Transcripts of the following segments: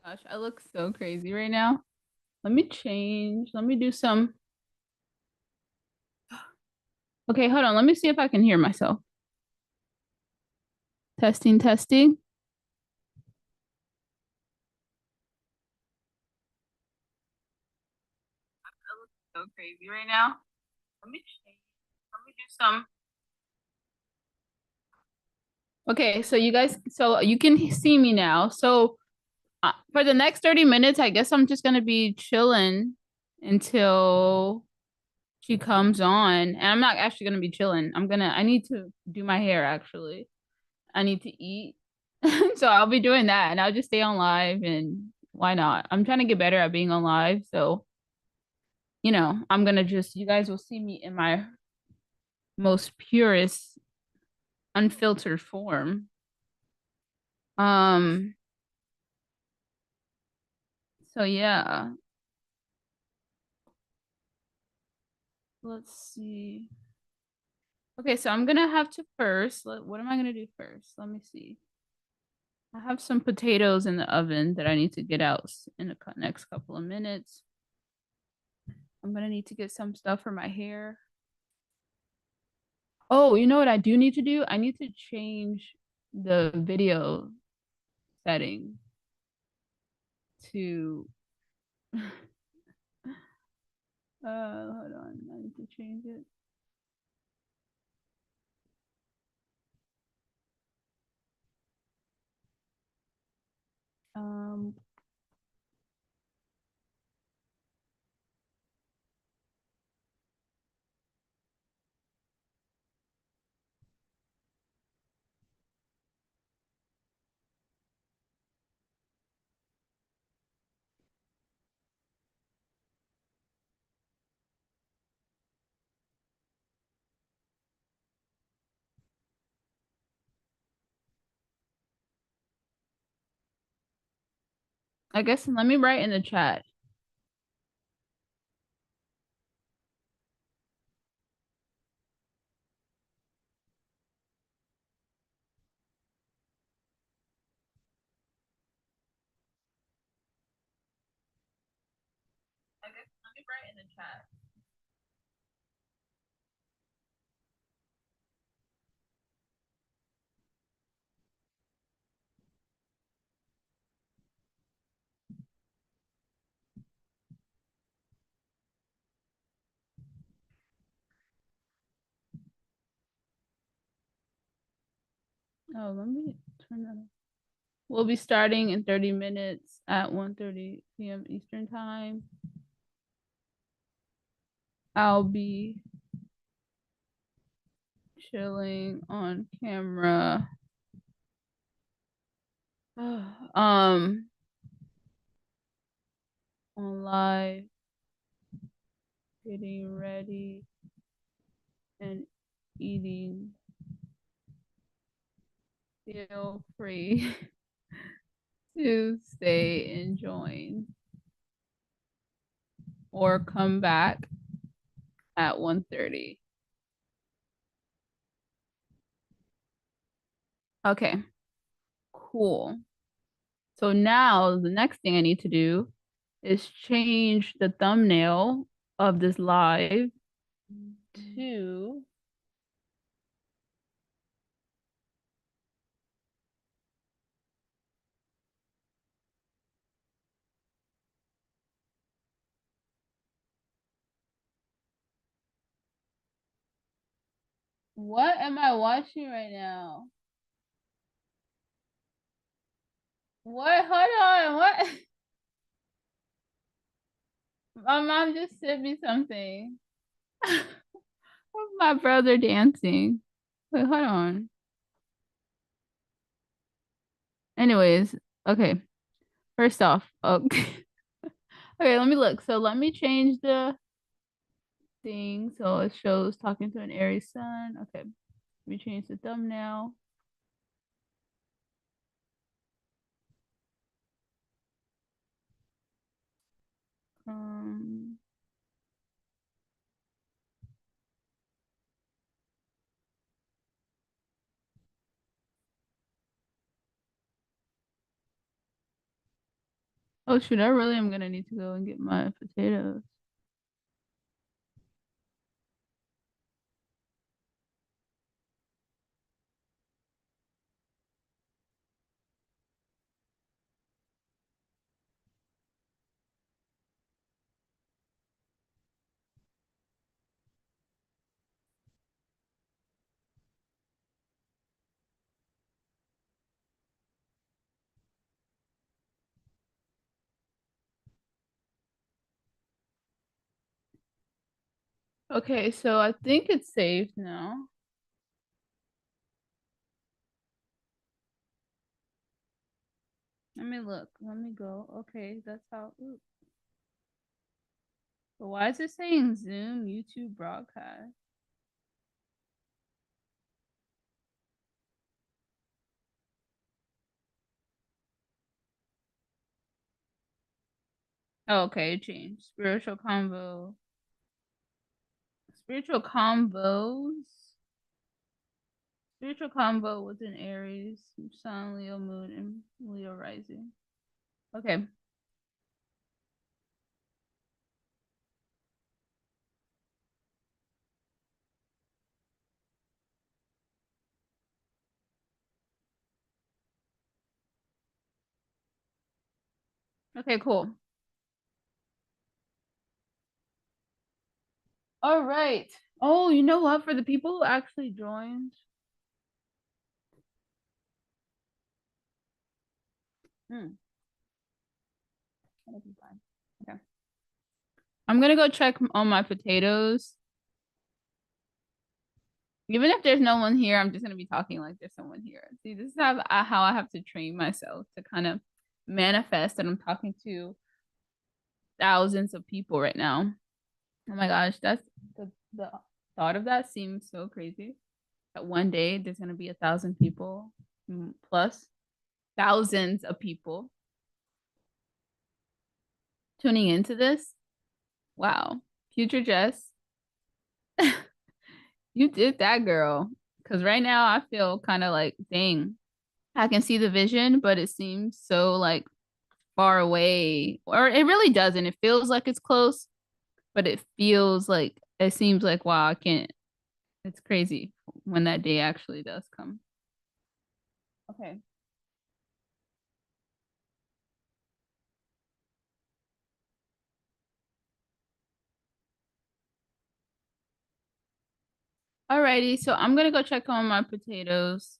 Gosh, I look so crazy right now. Let me change. Let me do some. Okay, hold on. Let me see if I can hear myself. Testing, testing. I look so crazy right now. Let me change. Let me do some. Okay, so you guys, so you can see me now. So for the next 30 minutes, I guess I'm just gonna be chilling until she comes on. And I'm not actually gonna be chilling. I need to do my hair actually. I need to eat. So I'll be doing that and I'll just stay on live and why not? I'm trying to get better at being on live. So, I'm gonna just, you guys will see me in my most purest, unfiltered form. Um, so yeah, let's see. Okay, so I'm gonna have to first, what am I gonna do first? Let me see. I have some potatoes in the oven that I need to get out in the next couple of minutes. I'm gonna need to get some stuff for my hair. Oh, you know what I do need to do? I need to change the video setting to hold on. I need to change it. Um I guess let me write in the chat. I guess let me write in the chat. Oh, let me turn that on. We'll be starting in 30 minutes at 1:30 p.m. Eastern time. I'll be chilling on camera. um on live, getting ready and eating. Feel free to stay and join or come back at 1:30. Okay, cool. So now the next thing I need to do is change the thumbnail of this live to what am I watching right now? What? Hold on. What? My mom just sent me something. My brother dancing. Wait, hold on. Anyways, okay. First off, okay. Okay, let me look. So let me change the thing so it shows talking to an Aries Sun. Okay, let me change the thumbnail. Um, Oh shoot, I really am gonna need to go and get my potatoes. Okay, so I think it's saved now. Let me look. Let me go. Okay, that's how. Ooh. But why is it saying Zoom YouTube broadcast? Oh, okay, it changed. Spiritual combos. Spiritual combo with an Aries, Sun, Leo, Moon, and Leo Rising. Okay. Okay, cool. All right. Oh, you know what? For the people who actually joined, hmm, that'll be fine. Okay. I'm gonna go check on my potatoes. Even if there's no one here, I'm just gonna be talking like there's someone here. See, this is how I have to train myself to kind of manifest that I'm talking to thousands of people right now. Oh my gosh, that's the thought of that seems so crazy. That one day there's gonna be 1,000 people plus thousands of people tuning into this. Wow, future Jess, you did that, girl. Because right now I feel kind of like, dang, I can see the vision, but it seems so like far away, or it really doesn't. It feels like it's close, but it feels like it seems like wow, I can't. It's crazy when that day actually does come. Okay. Alrighty, so I'm gonna go check on my potatoes.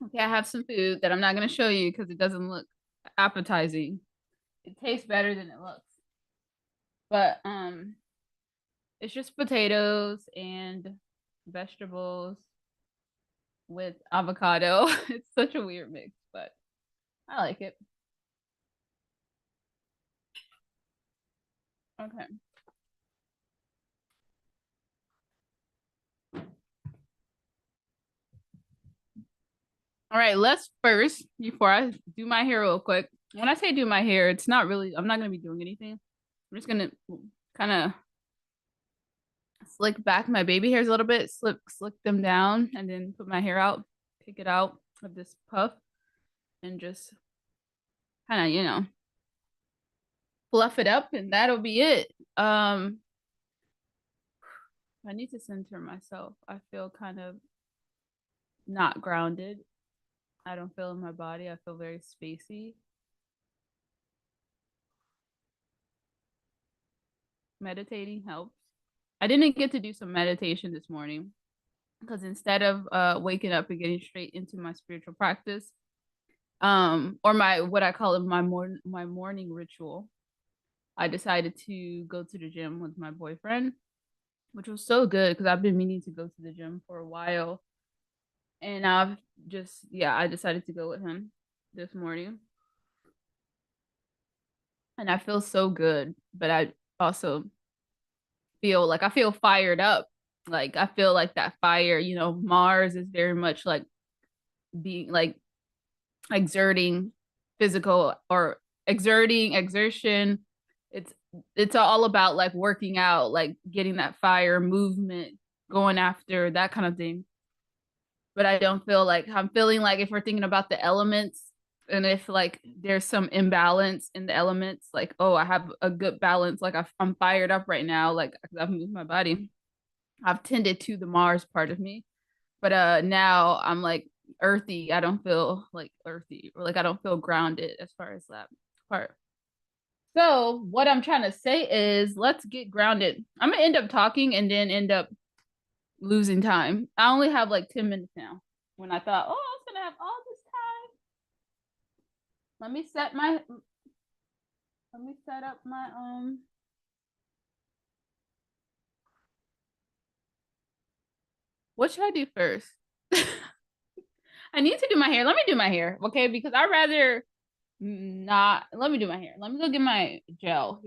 Okay, I have some food that I'm not gonna show you because it doesn't look appetizing. It tastes better than it looks. But it's just potatoes and vegetables with avocado. It's such a weird mix, but I like it. Okay. All right, let's first, before I do my hair real quick. When I say do my hair, it's not really, I'm not gonna be doing anything. I'm just gonna kind of slick back my baby hairs a little bit, slick them down, and then put my hair out, pick it out of this puff, and just kind of, fluff it up, and that'll be it. I need to center myself. I feel kind of not grounded. I don't feel in my body. I feel very spacey. Meditating helps. I didn't get to do some meditation this morning because instead of waking up and getting straight into my spiritual practice, or my what I call it my morning ritual, I decided to go to the gym with my boyfriend, which was so good because I've been meaning to go to the gym for a while. And I've just, yeah, I decided to go with him this morning. And I feel so good, but I also I feel fired up. Like I feel like that fire, Mars is very much like being like exerting physical or exertion. It's it's all about like working out, like getting that fire movement, going after that kind of thing. But I don't feel like I'm feeling like if we're thinking about the elements and if like there's some imbalance in the elements, like, oh, I have a good balance, like I'm fired up right now, like I've moved my body. I've tended to the Mars part of me, but now I'm like earthy. I don't feel like earthy or like I don't feel grounded as far as that part. So what I'm trying to say is let's get grounded. I'm gonna end up talking and then end up losing time. I only have like 10 minutes now. When I thought, oh, I was gonna have all this time. Let me set my let me set up my what should I do first? I need to do my hair. Let me do my hair, okay? Because I rather not. Let me do my hair. Let me go get my gel.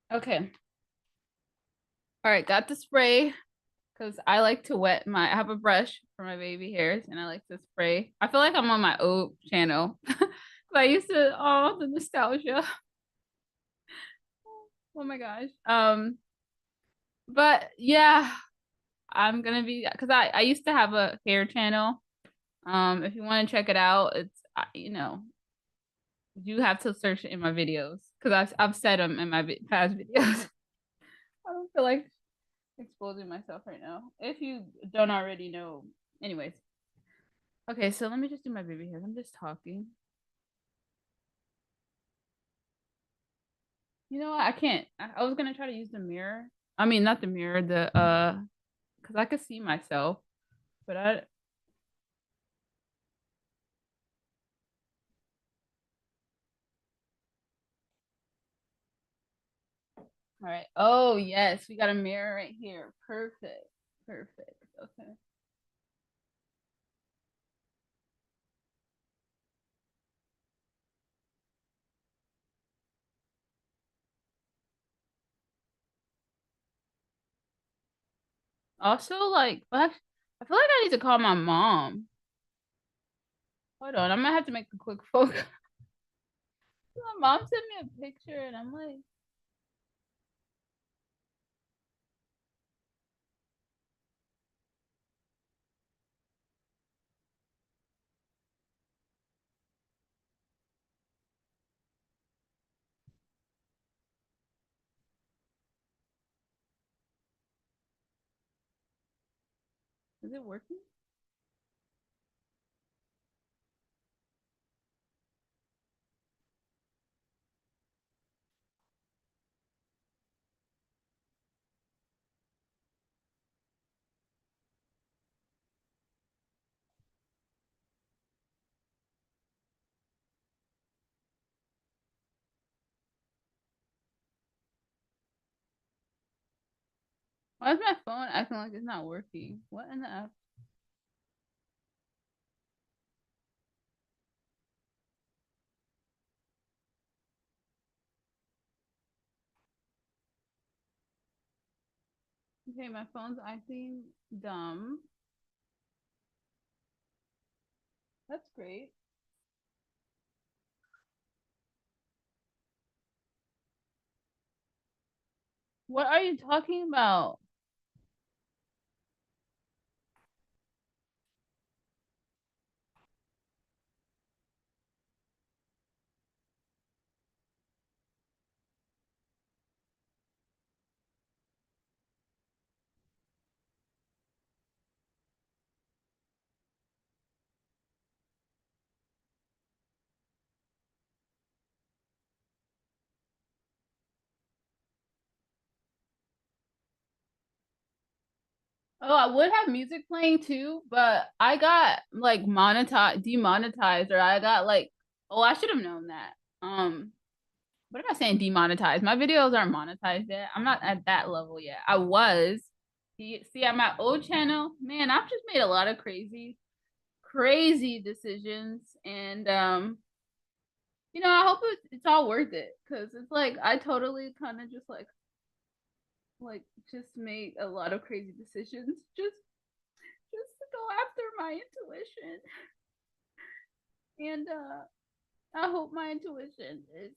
Okay. All right, got the spray because I like to wet my. I have a brush for my baby hairs, and I like to spray. I feel like I'm on my old channel. I used to. Oh, the nostalgia. Oh my gosh. But yeah, I'm gonna be because I used to have a hair channel. If you want to check it out, it's you have to search it in my videos because I've said them in my past videos. I don't feel like exposing myself right now. If you don't already know. Anyways. Okay, so let me just do my baby hairs. I'm just talking. You know what? I can't. I was gonna try to use the mirror. I mean, not the mirror, the because I could see myself, but I. All right. Oh yes, we got a mirror right here. Perfect. Perfect. Okay. Also, like, I feel like I need to call my mom. Hold on, I'm gonna have to make a quick phone. My mom sent me a picture, and I'm like, is it working? Why is my phone acting like it's not working? What in the app? Okay, my phone's acting dumb. That's great. What are you talking about? Oh, I would have music playing too, but I got like monetized, demonetized, or I got like, oh, I should have known that. What am I saying? Demonetized. My videos aren't monetized yet. I'm not at that level yet. I was. See, at my old channel, man, I've just made a lot of crazy decisions, and I hope it's all worth it because it's like I totally kind of just like just made a lot of crazy decisions just to go after my intuition, and I hope my intuition is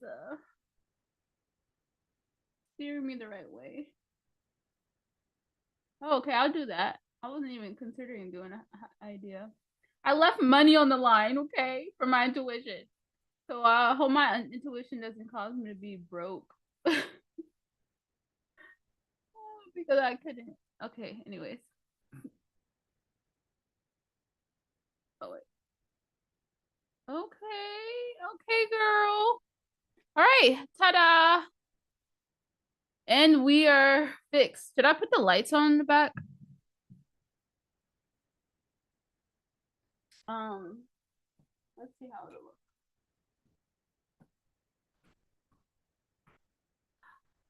steering me the right way. Oh, okay, I'll do that. I wasn't even considering doing an idea. I left money on the line, okay, for my intuition. So I hope my intuition doesn't cause me to be broke because I couldn't. Okay, anyways. Oh wait. Okay, okay, girl. All right, ta-da! And we are fixed. Should I put the lights on in the back? Um, let's see how it'll look.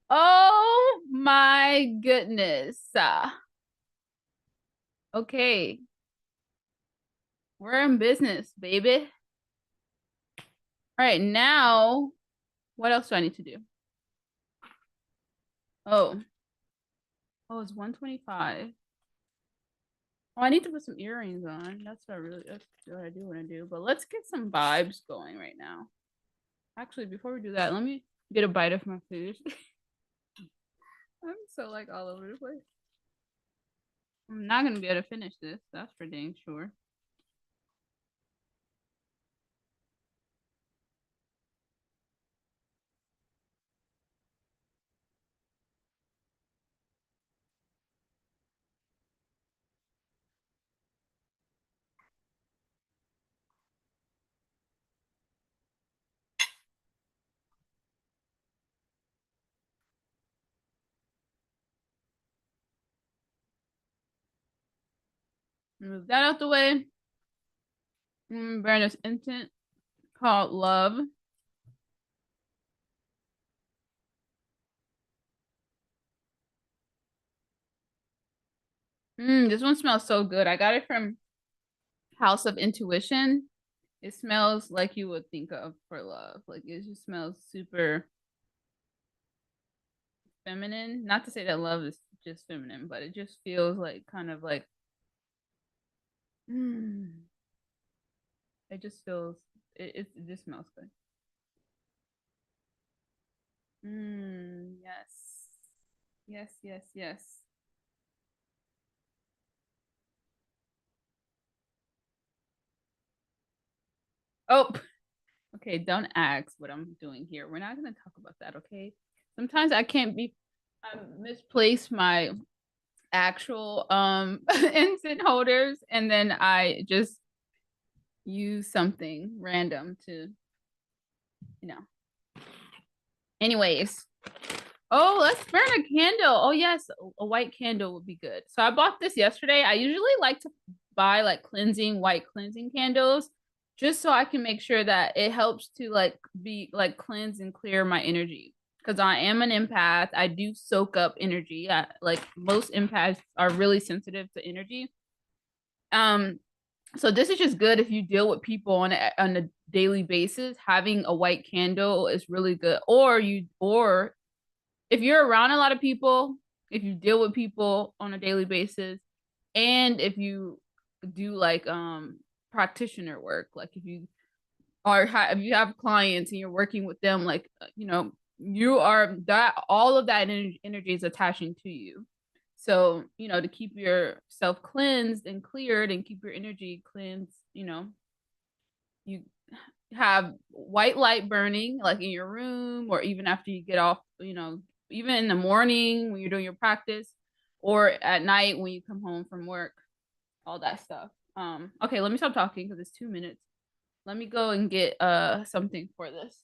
Oh my goodness. Okay, we're in business, baby. All right, now what else do I need to do? Oh, oh, it's 125. Oh, I need to put some earrings on. That's what I do want to do. But let's get some vibes going right now. Actually, before we do that, let me get a bite of my food. I'm so like all over the place. I'm not gonna be able to finish this. That's for dang sure. Move that out the way. Burn this incense called love. This one smells so good. I got it from House of Intuition. It smells like you would think of for love. Like it just smells super feminine. Not to say that love is just feminine, but it just feels like kind of like it just feels it just smells good. Yes. Yes, yes, yes. Oh, okay, don't ask what I'm doing here. We're not gonna talk about that, okay? Sometimes I misplace my actual incense holders and then I just use something random to, you know. Anyways. Oh, let's burn a candle. Oh yes, a white candle would be good. So I bought this yesterday. I usually like to buy like white cleansing candles just so I can make sure that it helps to like be like cleanse and clear my energy. Because I am an empath. I do soak up energy. Like most empaths are really sensitive to energy. Um, so this is just good if you deal with people on a daily basis. Having a white candle is really good. Or if you're around a lot of people, if you deal with people on a daily basis, and if you do like practitioner work, like if you have clients and you're working with them, like you are that all of that energy is attaching to you. So, to keep yourself cleansed and cleared and keep your energy cleansed, you have white light burning like in your room or even after you get off, even in the morning when you're doing your practice or at night when you come home from work, all that stuff. Okay, let me stop talking because it's 2 minutes. Let me go and get something for this.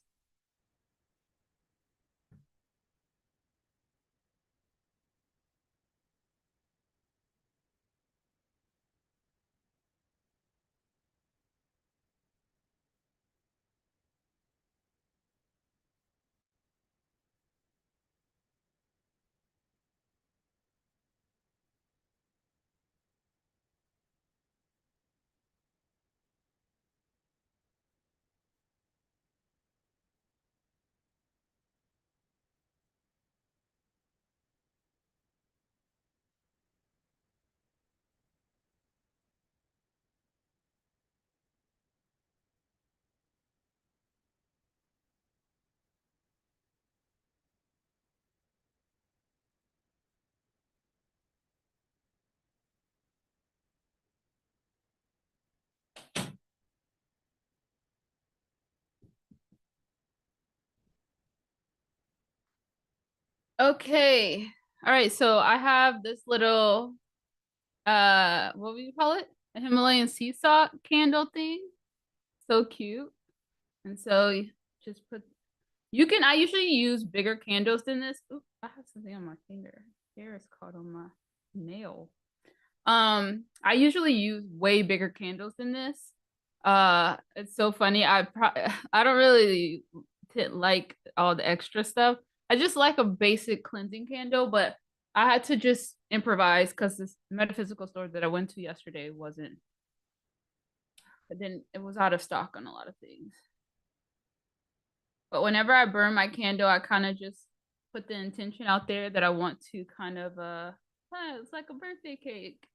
Okay. All right, so I have this little what would you call it? A Himalayan sea salt candle thing. So cute. And so you just put I usually use bigger candles than this. Oop, I have something on my finger. Hair is caught on my nail. I usually use way bigger candles than this. It's so funny. I don't really like all the extra stuff. I just like a basic cleansing candle, but I had to just improvise because this metaphysical store that I went to yesterday wasn't. It was out of stock on a lot of things. But whenever I burn my candle, I kind of just put the intention out there that I want to kind of it's like a birthday cake.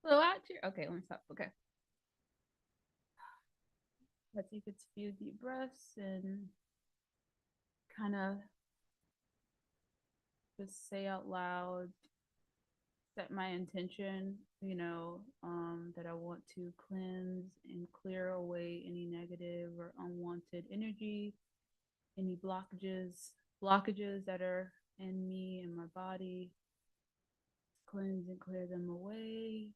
So out here. Okay, let me stop. Okay. Let's take a few deep breaths and kind of just say out loud, set my intention, that I want to cleanse and clear away any negative or unwanted energy, any blockages that are in me and my body, cleanse and clear them away.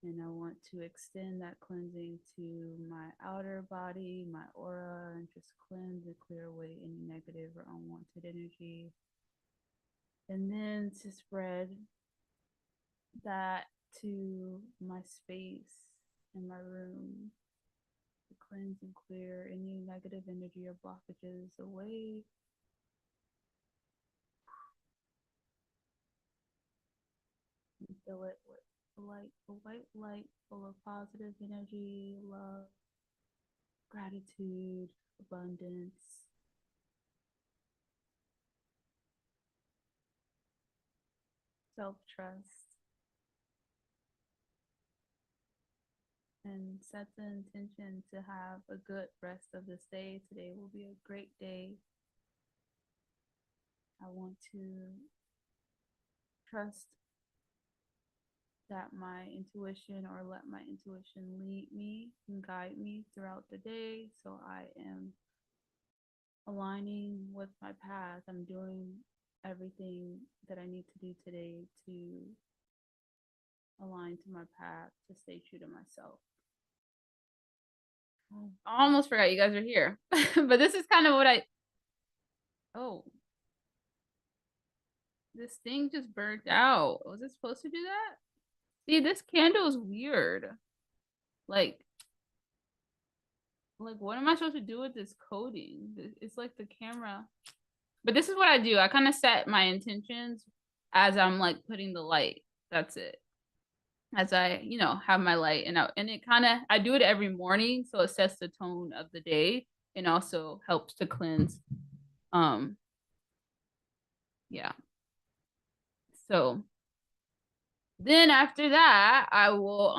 And I want to extend that cleansing to my outer body, my aura, and just cleanse and clear away any negative or unwanted energy. And then to spread that to my space in my room to cleanse and clear any negative energy or blockages away. And fill it with light, a white light full of positive energy, love, gratitude, abundance, self trust, and set the intention to have a good rest of this day. Today will be a great day. I want to trust that my intuition, or let my intuition lead me and guide me throughout the day. So I am aligning with my path. I'm doing everything that I need to do today to align to my path, to stay true to myself. I almost forgot you guys are here. But this is kind of what oh, this thing just burnt out. Was it supposed to do that? See, this candle is weird. Like, what am I supposed to do with this coating? It's like the camera. But this is what I do. I kind of set my intentions as I'm like putting the light. That's it. As I, have my light, and it kind of, I do it every morning, so it sets the tone of the day and also helps to cleanse. Yeah. So then after that, I will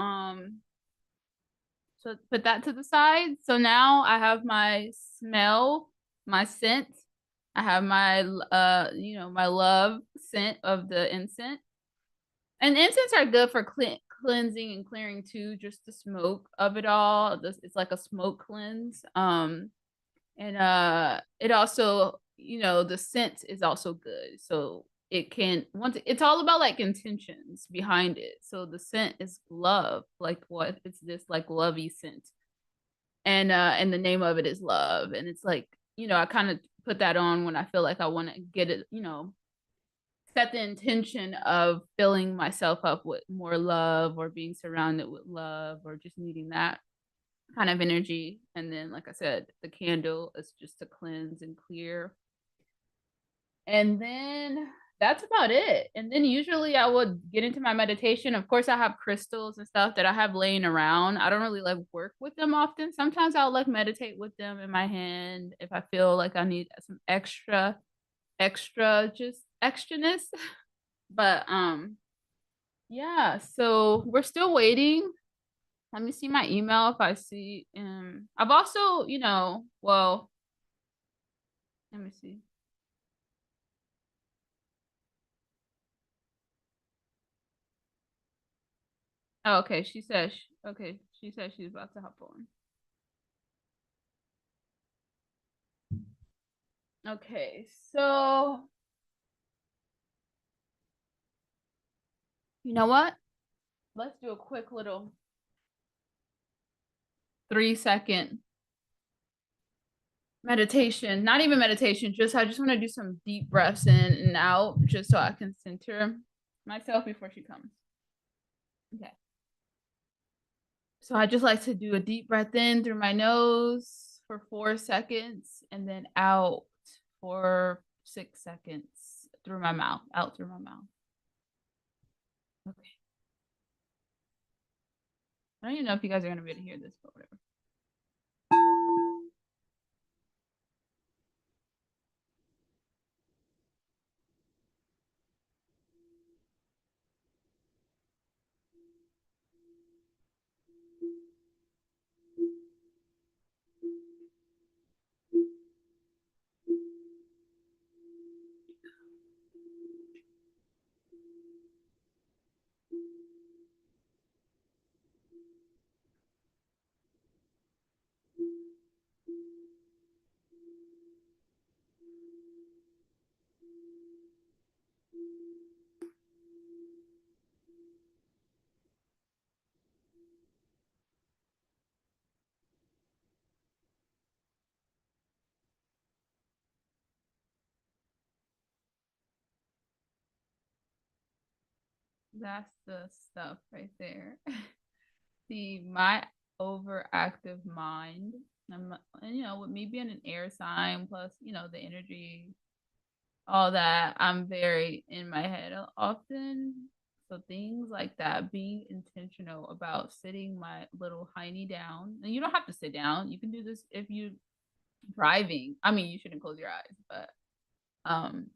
so put that to the side. So now I have my smell, my scent. I have my my love scent of the incense. And incense are good for cleansing and clearing too, just the smoke of it all. It's like a smoke cleanse. And it also, the scent is also good. So it can it's all about like intentions behind it. So the scent is love. Like what it's this like lovey scent. And the name of it is love. And it's like, I kind of put that on when I feel like I want to get it, set the intention of filling myself up with more love, or being surrounded with love, or just needing that kind of energy. And then, like I said, the candle is just to cleanse and clear. And then that's about it. And then usually I would get into my meditation. Of course, I have crystals and stuff that I have laying around. I don't really like work with them often. Sometimes I'll like meditate with them in my hand if I feel like I need some extra just extraness. But yeah, so we're still waiting. Let me see my email if I see I've also, well, let me see. Oh, okay, she said she's about to hop on. Okay, so you know what? Let's do a quick little 3-second meditation. Not even meditation, I just want to do some deep breaths in and out just so I can center myself before she comes. Okay. So I just like to do a deep breath in through my nose for 4 seconds, and then out for 6 seconds through my mouth, out through my mouth. Okay. I don't even know if you guys are going to be able to hear this, but whatever. That's the stuff right there. See, my overactive mind. And with me being an air sign, plus the energy, all that, I'm very in my head often. So things like that, being intentional about sitting my little hiney down, and you don't have to sit down. You can do this if you driving. I mean, you shouldn't close your eyes, but um.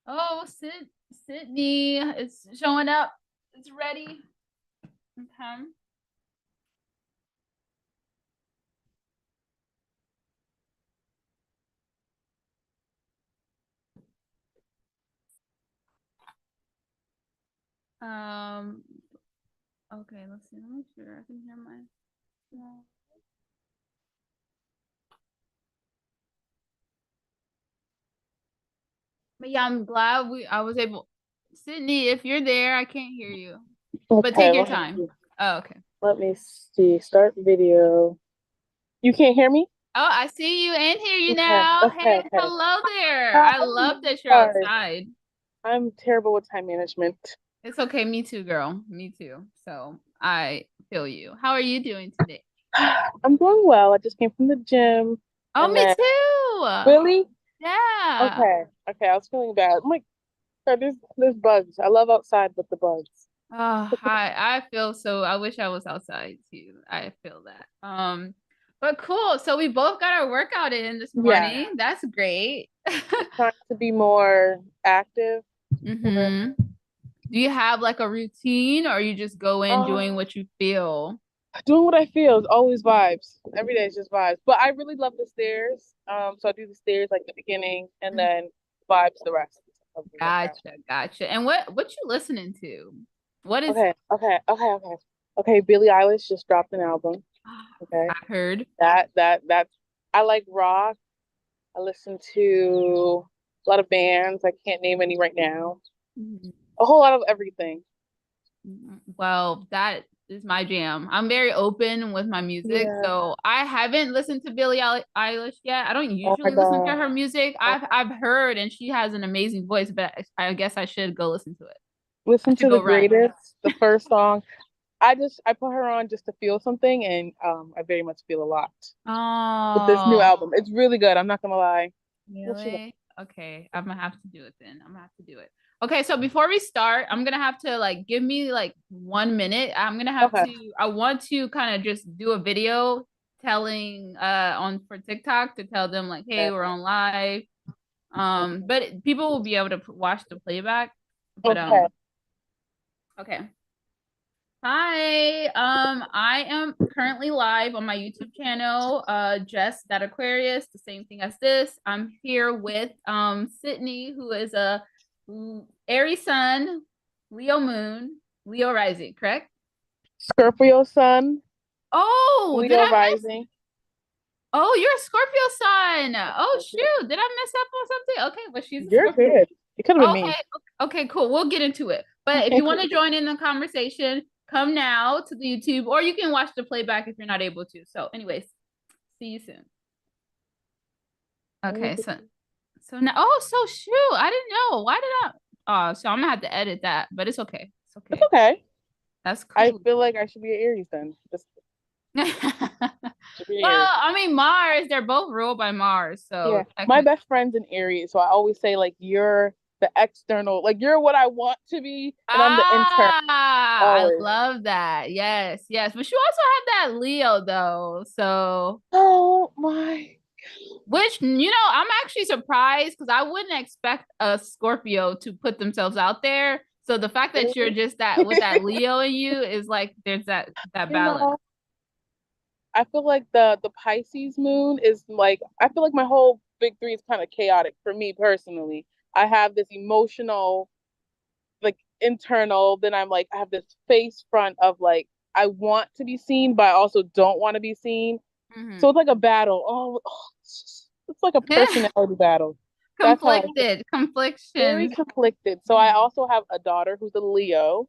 Oh, Sydney, it's showing up. It's ready. Okay. Um. Okay. Let's see. Let me make sure I can hear my. But yeah, I'm glad I was able. Sydney, if you're there, I can't hear you. But Okay, take your time. Oh, okay. let me see. Start video. You can't hear me? Oh, I see you and hear you Okay, now. okay, Hey, okay. hello there. Hi, I love that you're sorry. outside. I'm terrible with time management. It's okay. Me too, girl. Me too. So I feel you. How are you doing today? I'm doing well. I just came from the gym Oh, and me then too. really? Yeah. Okay. Okay, I was feeling bad. I'm like, God, there's bugs. I love outside with the bugs. Oh, I feel so. I wish I was outside too. I feel that. But cool. So we both got our workout in this Yeah. morning. That's great. Trying to be more active for Mm-hmm. Do you have like a routine or you just go in doing um what you feel? doing what I feel is always vibes. Every day is just vibes. But I really love the stairs. So I do the stairs like the beginning and then vibes the rest of the workout. Gotcha, gotcha. And what you listening to? What is Okay. Billie Eilish just dropped an album. Okay. I've heard? That's I like rock. I listen to a lot of bands. I can't name any right now. Mhm. A whole lot of everything. Well, that is my jam. I'm very open with my music, Yeah. so I haven't listened to Eilish yet. I don't Oh my usually listen to God. her music. I've heard, and she has an amazing voice, but I guess I should go listen to it. I Listen should to The go run. Greatest, the first song. I put her on just to feel something and I very much feel a lot with this new Oh, album. It's really good. I'm not gonna lie. What you really? Okay, I'm gonna have to do it then. I'm gonna have to do it. Okay, so before we start, I'm gonna have to like give me like 1 minute. I'm gonna have Okay. to. I want to kind of just do a video telling on for TikTok to tell them like, hey, Okay. we're on live. But people will be able to watch the playback. But Okay. okay. Hi, I am currently live on my YouTube channel, Jess that Aquarius, the same thing as this. I'm here with Sydney, who is a Aries Sun, Leo Moon, Leo Rising, correct? Scorpio Sun, Oh, did Leo I miss? Rising. Oh, you're a Scorpio Sun. Oh shoot, did I mess up on something? Okay, well she's a You're Scorpio. good. It could have been Okay, me. okay, cool. We'll get into it. But if you want to join in the conversation, come now to the YouTube, or you can watch the playback if you're not able to. So, anyways, see you soon. Okay, so now, oh, so shoot, I didn't know. Why did I? Oh, so I'm gonna have to edit that, but it's okay. It's It's okay. okay. That's I cool. feel like I should be an Aries then. Just Well, should be an Aries. I mean Mars, they're both ruled by Mars, so Yeah. My technically. best friend's an Aries, so I always say like you're the external, like you're what I want to be, and I'm the intern. I Always. love that. Yes, yes. But you also have that Leo though. So Oh my. which I'm actually surprised because I wouldn't expect a Scorpio to put themselves out there. So the fact that you're Really? just that with that Leo in you is like there's that You balance. know, I feel like the Pisces moon is like I feel like my whole big three is kind of chaotic for me personally. I have this emotional, like internal, then I'm like I have this face front of like I want to be seen, but I also don't want to be seen. So Hmm. it's like a battle. It's like a personality battle. That's how I feel. Conflicted, Very conflictions. conflicted. So I Mhm. also have a daughter who's a Leo.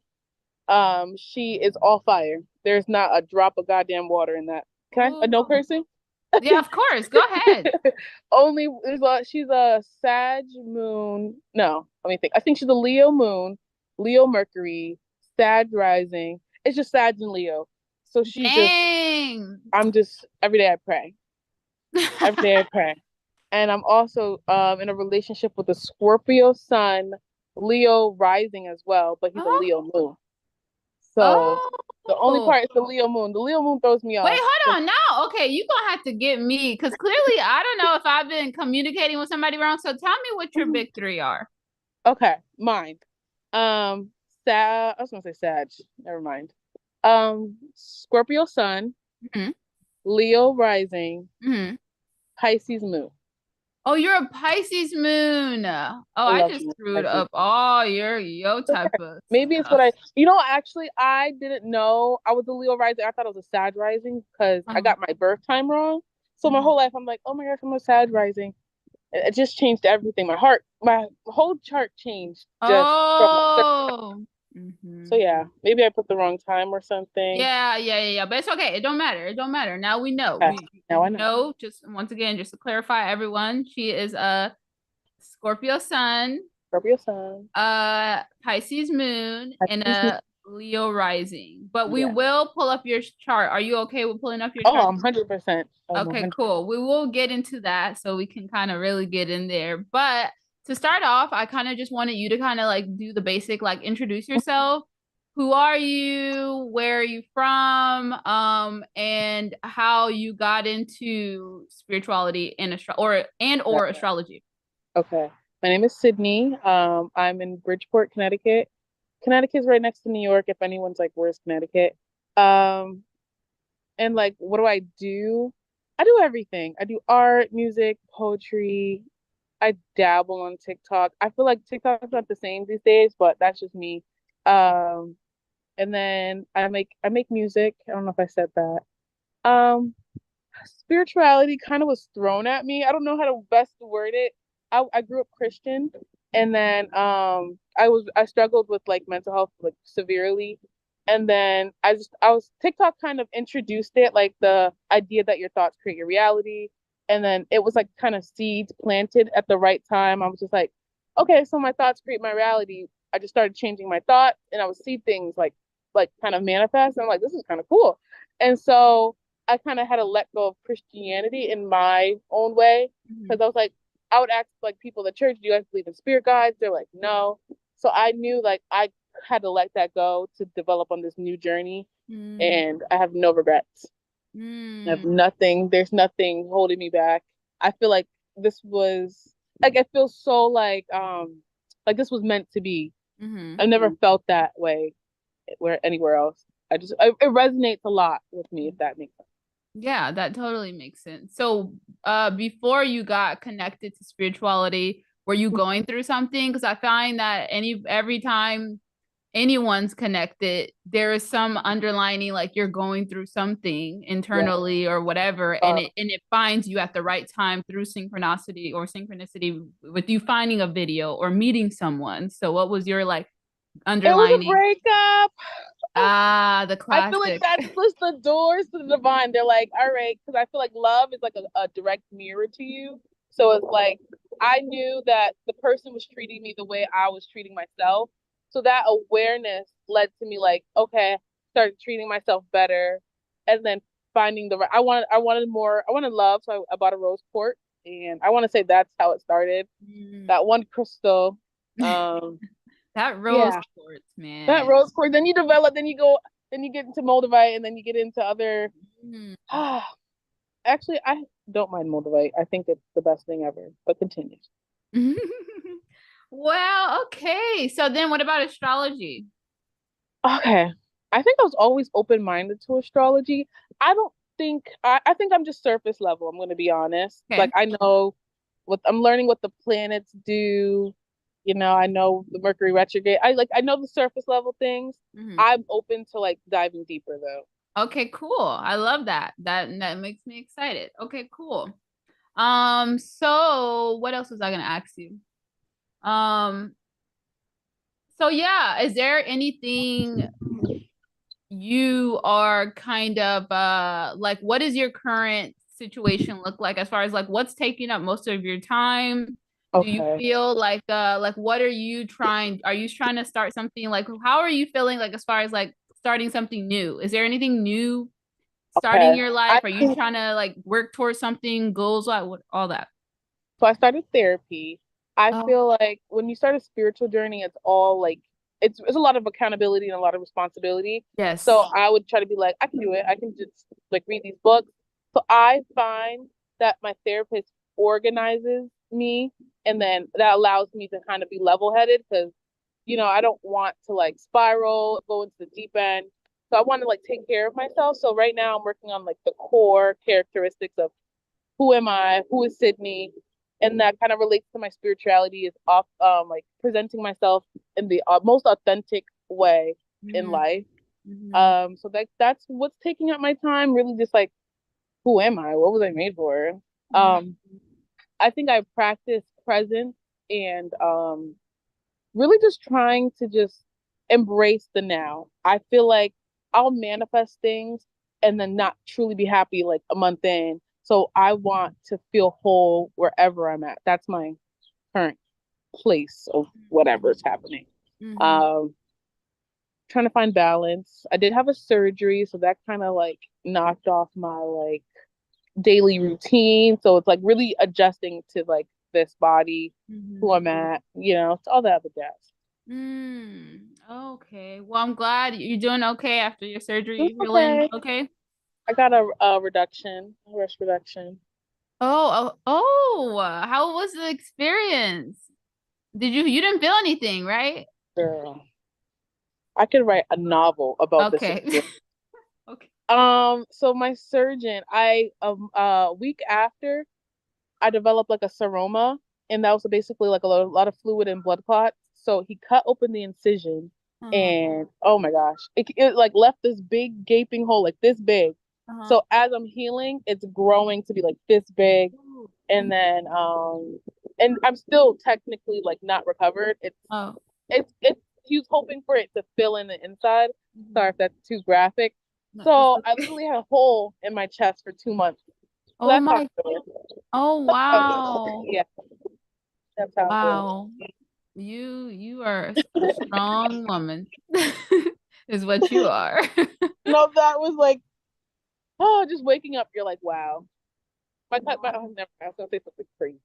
She is all fire. There's not a drop of goddamn water in that. Can I? Ooh. No cursing. Yeah, of course. Go ahead. Only she's a Sag moon. No, let me think. I think she's a Leo moon Leo Mercury, Sag Rising. It's just Sag and Leo. So she's just, Dang. I'm just, every day I pray. Every day I pray. And I'm also in a relationship with a Scorpio Sun, Leo Rising as well, but he's a Oh, Leo Moon. So the only oh. part is the Leo Moon. The Leo Moon throws me Wait, off. hold on. Now, okay, you gonna have to get me because clearly I don't know if I've been communicating with somebody wrong. So tell me what your big three are. Okay, mine. I was gonna say Sag. Never mind. Scorpio Sun, Hmm. Leo Rising, Hmm. Pisces Moon. Oh, you're a Pisces moon. Oh, I I love just being screwed Pisces. up all your type of Maybe it's what stuff. actually, I didn't know I was a Leo rising. I thought it was a Sag rising because I Uh-huh. got my birth time wrong. So my Mhm. whole life, I'm like, oh my gosh, I'm a Sag rising. It just changed everything. My whole chart changed just from like, Oh. so Hmm. yeah, maybe I put the wrong time or something. Yeah. But it's okay. It don't matter. It don't matter. Now we know. Okay, now I We know. know. Just once again, just to clarify, everyone, she is a Scorpio Sun, Scorpio Sun, Pisces Moon, and Pisces Moon. a Leo Rising. But we Yeah. will pull up your chart. Are you okay with pulling up your Oh, chart? I'm 100%. I'm Okay, 100. cool. We will get into that so we can kind of really get in there. But to start off, I kind of just wanted you to kind of like do the basic, like introduce yourself. Who are you? Where are you from? And how you got into spirituality and or astrology. Okay. My name is Sydney. I'm in Bridgeport, Connecticut. Connecticut's right next to New York, if anyone's like, where's Connecticut? Um, and like, what do I do? I do everything. I do art, music, poetry. I dabble on TikTok. I feel like TikTok's not the same these days, but that's just me. Um, and then I make music. I don't know if I said that. Um, Spirituality kind of was thrown at me. I don't know how to best word it. I grew up Christian, and then I struggled with like mental health like severely, and then I was TikTok kind of introduced it, like the idea that your thoughts create your reality, and then it was like kind of seeds planted at the right time. I was just like, okay, so my thoughts create my reality. I just started changing my thoughts, and I would see things like kind of manifest, and I'm like, this is kind of cool, and so I kind of had to let go of Christianity in my own way because Mhm. I was like, I would ask like people at church, do you guys believe in spirit guides? They're like, no. So I knew like I had to let that go to develop on this new journey, Mm, and I have no regrets. I have mm, nothing. There's nothing holding me back. I feel like this was like I feel so like this was meant to be. mhm. I've never felt that way where anywhere else. It resonates a lot with me if that makes sense. Yeah, that totally makes sense. So, before you got connected to spirituality, were you going through something? Because I find that every time anyone's connected, there is some underlining like you're going through something Yeah. internally or whatever, and Uh, it finds you at the right time through synchronicity with you finding a video or meeting someone. So, what was your like it was a underlining? breakup. Ah, the I feel like classic. that's just the doors to the divine. They're like, all right, because I feel like love is like a direct mirror to you. So it's like I knew that the person was treating me the way I was treating myself. So that awareness led to me like, okay, started treating myself better, and then finding the right. I wanted more. I wanted love, so I bought a rose quartz, and I want to say that's how it started. Mm. That one crystal. Um, That rose yeah, quartz, that man. rose quartz. Then you develop. Then you get into moldavite, and then you get into other. Mm. Actually, I don't mind moldavite. I think it's the best thing ever. But continue. Well, okay. So then what about astrology? Okay, I think I was always open minded to astrology. I don't I think I'm just surface level. I'm going to be honest. Like Okay. I know what I'm learning what the planets do. You know, I know the Mercury retrograde. I know the surface level things. Hmm. I'm open to like diving deeper though. Okay, cool. I love that. That makes me excited. Okay, cool. So what else was I gonna ask you? Um, so yeah, is there anything you are kind of like what is your current situation look like as far as like what's taking up most of your time? Do you Okay. feel like what are you trying to start something like how are you feeling like as far as like starting something new? Is there anything new starting Okay. your I life? Are you trying to like work towards something, goals, what all that? So I started therapy. I Oh, feel like when you start a spiritual journey, it's all like it's a lot of accountability and a lot of responsibility. So yes. I would try to be like, I can do it. I can just like read these books. So I find that my therapist organizes me, and then that allows me to kind of be level-headed because I don't want to like spiral, go into the deep end. So I want to like take care of myself. So right now I'm working on like the core characteristics of who am I, who is Sydnie, and that kind of relates to my spirituality is off like presenting myself in the most authentic way in Mm-hmm. life. Mm-hmm. So that's what's taking up my time, really just like who am I? What was I made for? Um, I think I practice presence and really just trying to just embrace the now. I feel like I'll manifest things and then not truly be happy like a month in. So I want to feel whole wherever I'm at. That's my current place of whatever's happening. Mm-hmm. Um, Trying to find balance. I did have a surgery, so that kind of like knocked off my like daily routine. So it's like really adjusting to like this body, who Mm-hmm. I'm at, it's all that other jazz. Mm, okay. Well, I'm glad you're doing okay after your surgery. It's Feeling okay. okay? I got a reduction, a rest reduction. How was the experience? You didn't feel anything, right? Girl, I could write a novel about this Okay. experience. Okay. So my surgeon, a week after, I developed like a seroma, and that was basically like a lot of fluid and blood clots. So he cut open the incision, Uh-huh. and oh my gosh, it like left this big gaping hole, like this big. Uh-huh. So as I'm healing, it's growing to be like this big, Ooh. and then and I'm still technically like not recovered. Oh. It's he was hoping for it to fill in the inside. Sorry Mhm. if that's too graphic. No, it's So I okay. literally had a hole in my chest for 2 months. So Oh that's how my. I feel. Oh wow. Yeah, that's how I feel. Wow. You are a strong woman. Is what you are. No, that was like, oh, just waking up, you're like, wow. Never, I was gonna say something crazy.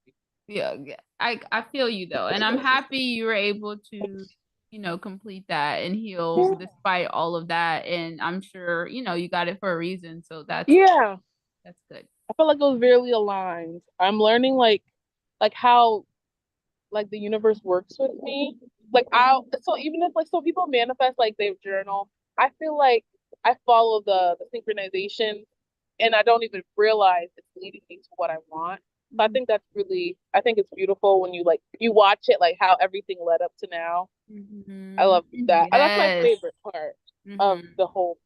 Yeah, yeah. I feel you though, and I'm happy you were able to, complete that and heal despite all of that. And I'm sure, you got it for a reason. So Yeah, that's good. I feel like it was really aligned. I'm learning like how like the universe works with me. Like so even if like so people manifest like they journal, I feel like I follow the synchronization and I don't even realize it's leading me to what I want. So I Mhm. think I think it's beautiful when you like you watch it like how everything led up to now. I Mhm. love that. And that's my Yes. favorite part of Hmm. the whole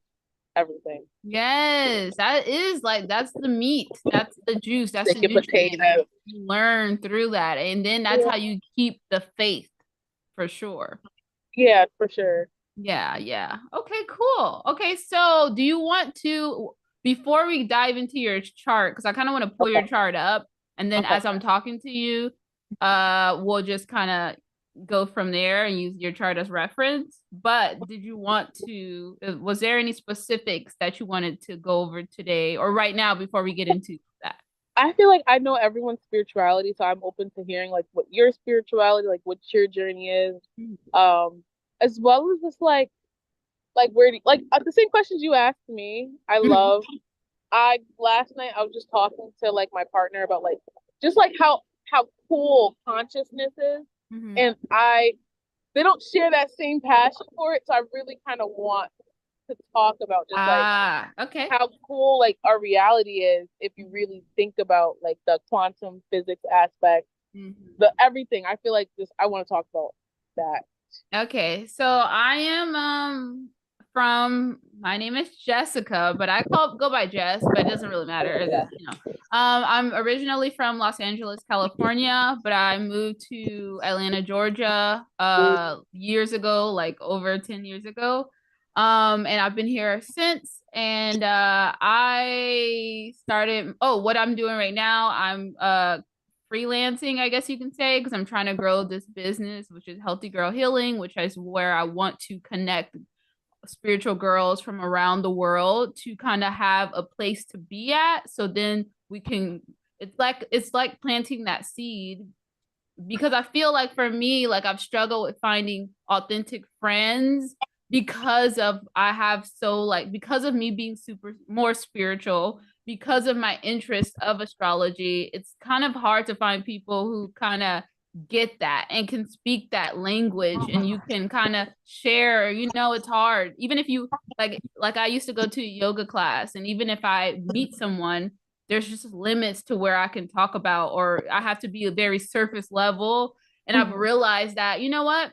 everything. Yes. That's the meat. That's the juice. That's the Sticky nutrient. potato. You learn through that. And then that's Yeah. how you keep the faith for sure. Yeah, for sure. Yeah, yeah. Okay, cool. Okay, so do you want to, before we dive into your chart, because I kind of want to pull your Okay. chart up, and then Okay. as I'm talking to you, we'll just kind of go from there and use your chart as reference. But did you want to, was there any specifics that you wanted to go over today or right now before we get into that? I feel like I know everyone's spirituality, so I'm open to hearing like what your spirituality, like what your journey is, um, as well as just like where do, like the same questions you asked me. I love. I last night I was just talking to like my partner about like just like how cool consciousness is, Mhm. and they don't share that same passion for it, so I really kind of want to talk about just like Ah, okay. how cool like our reality is if you really think about like the quantum physics aspect, Mhm. the everything. I feel like just I want to talk about that. Okay, so I am from my name is Jessica, but I go by Jess, but it doesn't really matter. I'm originally from Los Angeles, California, but I moved to Atlanta, Georgia, years ago, like over 10 years ago. And I've been here since. And I started, what I'm doing right now, I'm freelancing, I guess you can say, because I'm trying to grow this business, which is Healthy Girl Healing, which is where I want to connect spiritual girls from around the world to kind of have a place to be at. So then we can, it's like planting that seed, because I feel like for me, like I've struggled with finding authentic friends because of I have so like because of me being super more spiritual, because of my interest of astrology, it's kind of hard to find people who kind of get that and can speak that language and you can kind of share, it's hard. Even if you like I used to go to a yoga class, and even if I meet someone, there's just limits to where I can talk about, or I have to be a very surface level. And I've Mhm. realized that, you know what?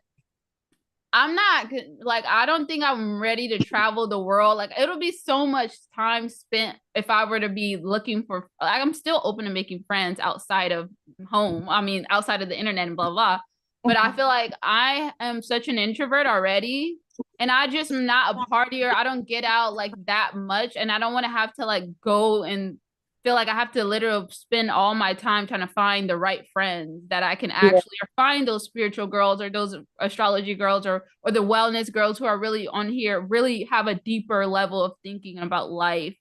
I'm not like, I don't think I'm ready to travel the world. Like, it'll be so much time spent if I were to be looking for, like, I'm still open to making friends outside of home. I mean, outside of the internet and blah, blah. But I Mhm. feel like I am such an introvert already. And I just am not a partier. I don't get out like that much. And I don't want to have to like go and feel like I have to literally spend all my time trying to find the right friends that I can Yeah. actually, or find those spiritual girls or those astrology girls, or the wellness girls who are really on here, really have a deeper level of thinking about life.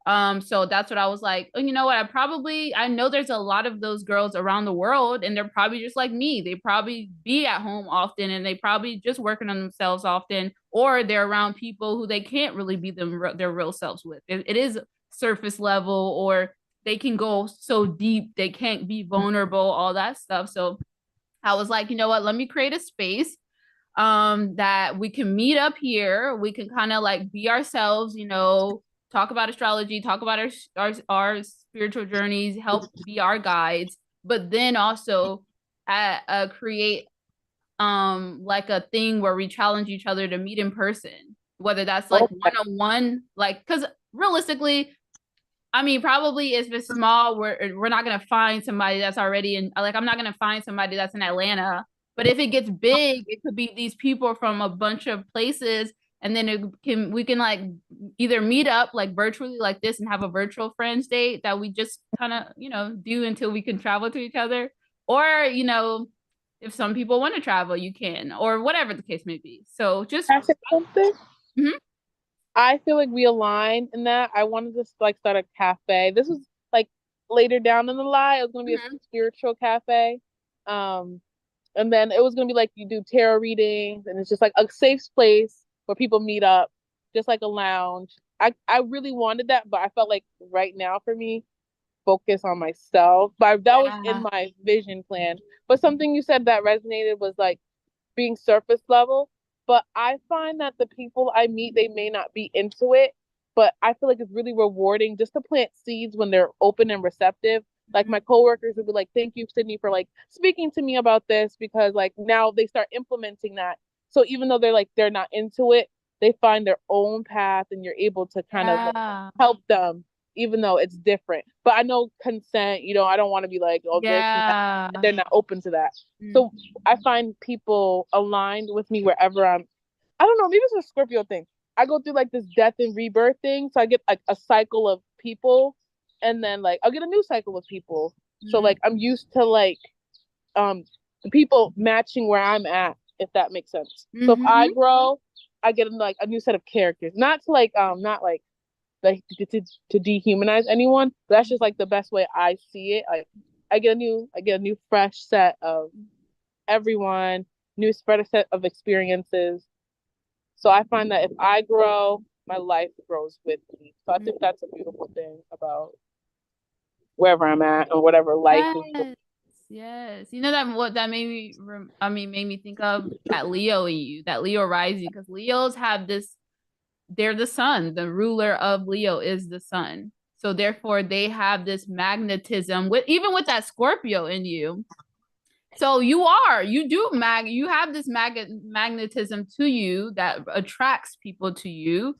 So that's what I was like, oh, you know what? I know there's a lot of those girls around the world, and they're probably just like me. They probably be at home often, and they probably just working on themselves often, or they're around people who they can't really be their real selves with. It is surface level, or they can go so deep, they can't be vulnerable, all that stuff. So I was like, you know what? Let me create a space that we can meet up here. We can kind of like be ourselves, talk about astrology, talk about our spiritual journeys, help be our guides, but then also create like a thing where we challenge each other to meet in person, whether that's like Okay. one-on-one, like, because realistically, I mean, probably if it's small, we're not gonna find somebody that's already in. Like, I'm not gonna find somebody that's in Atlanta. But if it gets big, it could be these people from a bunch of places, and then we can like either meet up like virtually like this and have a virtual friends date that we just kind of do until we can travel to each other, or if some people want to travel, you can, or whatever the case may be. So just Can I say something? mhm, I feel like we aligned in that. I wanted to like start a cafe. This was like later down in the line. It was gonna be a mhm. spiritual cafe. Um, and then it was gonna be like you do tarot readings, and it's just like a safe place where people meet up, just like a lounge. I really wanted that, but I felt like right now for me, focus on myself. But that was in Yeah, my vision plan. But something you said that resonated was like being surface level. But I find that the people I meet, they may not be into it, but I feel like it's really rewarding just to plant seeds when they're open and receptive. Like my coworkers would be like, "Thank you, Sydnie, for like speaking to me about this," because like now they start implementing that. So even though they're not into it, they find their own path, and you're able to kind of like yeah, help them, even though it's different. But I know consent. I don't want to be like, "Oh, this and that." yeah. They're not open to that. So I find people aligned with me wherever I'm. I don't know, maybe it's a Scorpio thing. I go through like this death and rebirth thing. So I get like a cycle of people, and then like I'll get a new cycle of people. So Mm-hmm. like I'm used to like the people matching where I'm at, if that makes sense. So if I Mm-hmm. grow, I get like a new set of characters. Not to like not like to dehumanize anyone, but that's just like the best way I see it. Like I get a new fresh set of everyone, new spread set of experiences. So I find that if I grow, my life grows with me. So I think that's a beautiful thing about wherever I'm at or whatever life is. Yes, yes. You know that what that made me, made me think of that Leo in you, that Leo rising, because Leos have this. They're the sun. The ruler of Leo is the sun. So therefore, they have this magnetism with even with that Scorpio in you. So you have this magnetism to you that attracts people to you.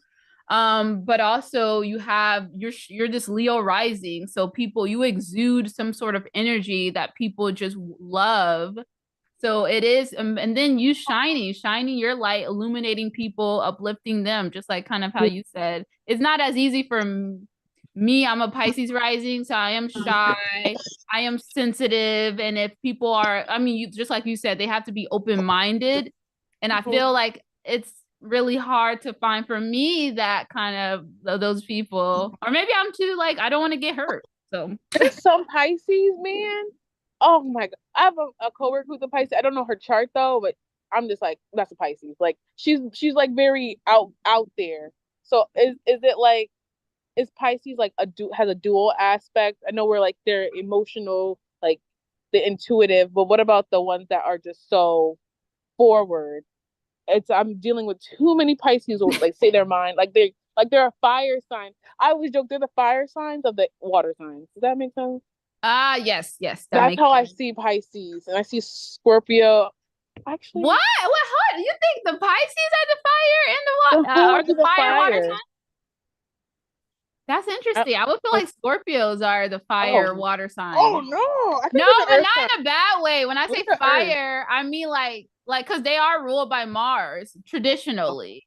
But also you're this Leo rising. So people, you exude some sort of energy that people just love. So it is, and then you shining your light, illuminating people, uplifting them, just like kind of how you said. It's not as easy for Me, I'm a Pisces rising, so I am shy. I am sensitive. And if people are, I mean, just like you said, they have to be open-minded. And I feel like it's really hard to find for me that kind of those people. Or maybe I'm too like, I don't want to get hurt. So There's some Pisces, man. Oh my God. I have a coworker who's a Pisces. I don't know her chart though, but I'm just like, that's a Pisces. Like she's like very out there. So is it like, is Pisces like has a dual aspect? I know we're like they're emotional, like the intuitive, but what about the ones that are just so forward? It's I'm dealing with too many Pisces who like say their mind, like they're a fire sign. I always joke they're the fire signs of the water signs. Does that make sense? yes, yes, that That's makes how I sense. see Pisces, and I see Scorpio. What? Actually, What? You think the Pisces are the fire and the the who water, or are the the fire water fire? sign? That's I, interesting. I would feel like, like Scorpios are the oh, fire water oh sign. no! I think No, we're the but Earth not sign. in a bad way. When I We're say the Earth. fire, I mean like because they are ruled by Mars traditionally.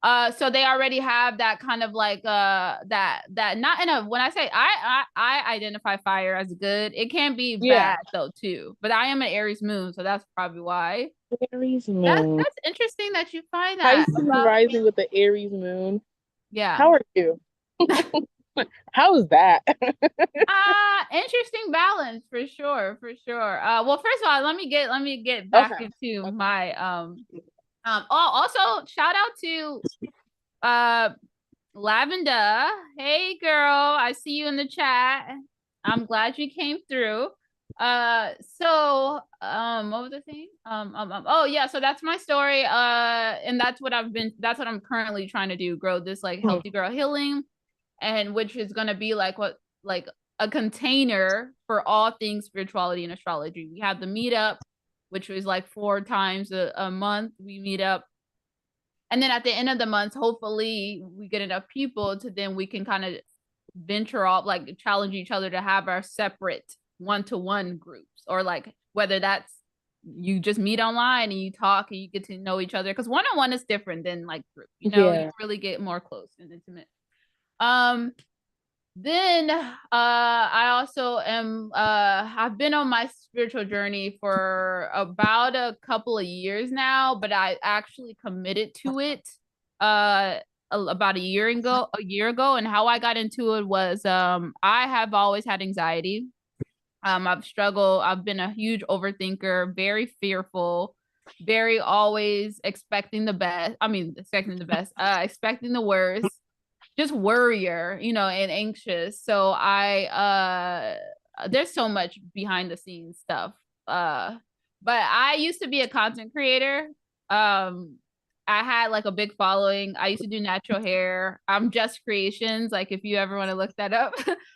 So they already have that kind of like that not in a when I say I identify fire as good, it can be Yeah, bad though too. But I am an Aries moon, so that's probably why. Aries That's moon. that's interesting that you find that Pisces about rising with the Aries moon. yeah. How are you? How is that? Interesting balance for sure, for sure. Well, first of all, let me get back Okay. into Okay. my oh also shout out to uh Lavenda. Hey girl, I see you in the chat. I'm glad you came through. What was the thing? Oh yeah, so that's my story. And that's what I'm currently trying to do, grow this like Hmm. healthy girl healing, and which is gonna be like a container for all things spirituality and astrology. We have the meetup, which was like 4 times a month. We meet up, and then at the end of the month, hopefully we get enough people to then we can kind of venture off, like challenge each other to have our separate one-to-one groups, or like whether that's you just meet online and you talk and you get to know each other, because one-on-one is different than like group, you Yeah. really get more close and intimate. um then I also am I've been on my spiritual journey for about a couple of years now, but I actually committed to it about a year ago. And how I got into it was I have always had anxiety. I've been a huge overthinker, very fearful, very always expecting the best. I mean, expecting the best, expecting the worst, just worrier, and anxious. So there's so much behind the scenes stuff. Uh but I used to be a content creator. Um I had like a big following. I used to do natural hair. I'm Just Creations, like if you ever want to look that up.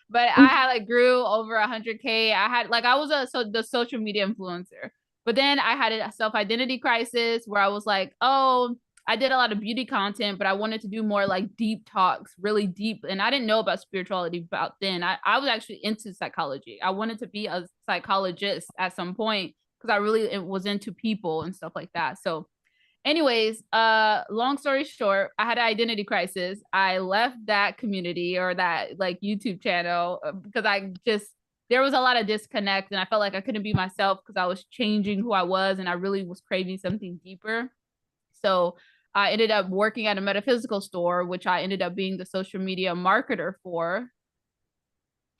But I had like grew over 100K. I was the social media influencer. But then I had a self-identity crisis where I was like, oh, I did a lot of beauty content, but I wanted to do more like deep talks, really deep. And I didn't know about spirituality about then. I was actually into psychology. I wanted to be a psychologist at some point because I really was into people and stuff like that. So, anyways, long story short, I had an identity crisis. I left that community or that like YouTube channel because there was a lot of disconnect, and I felt like I couldn't be myself because I was changing who I was and I really was craving something deeper. So I ended up working at a metaphysical store, which I ended up being the social media marketer for.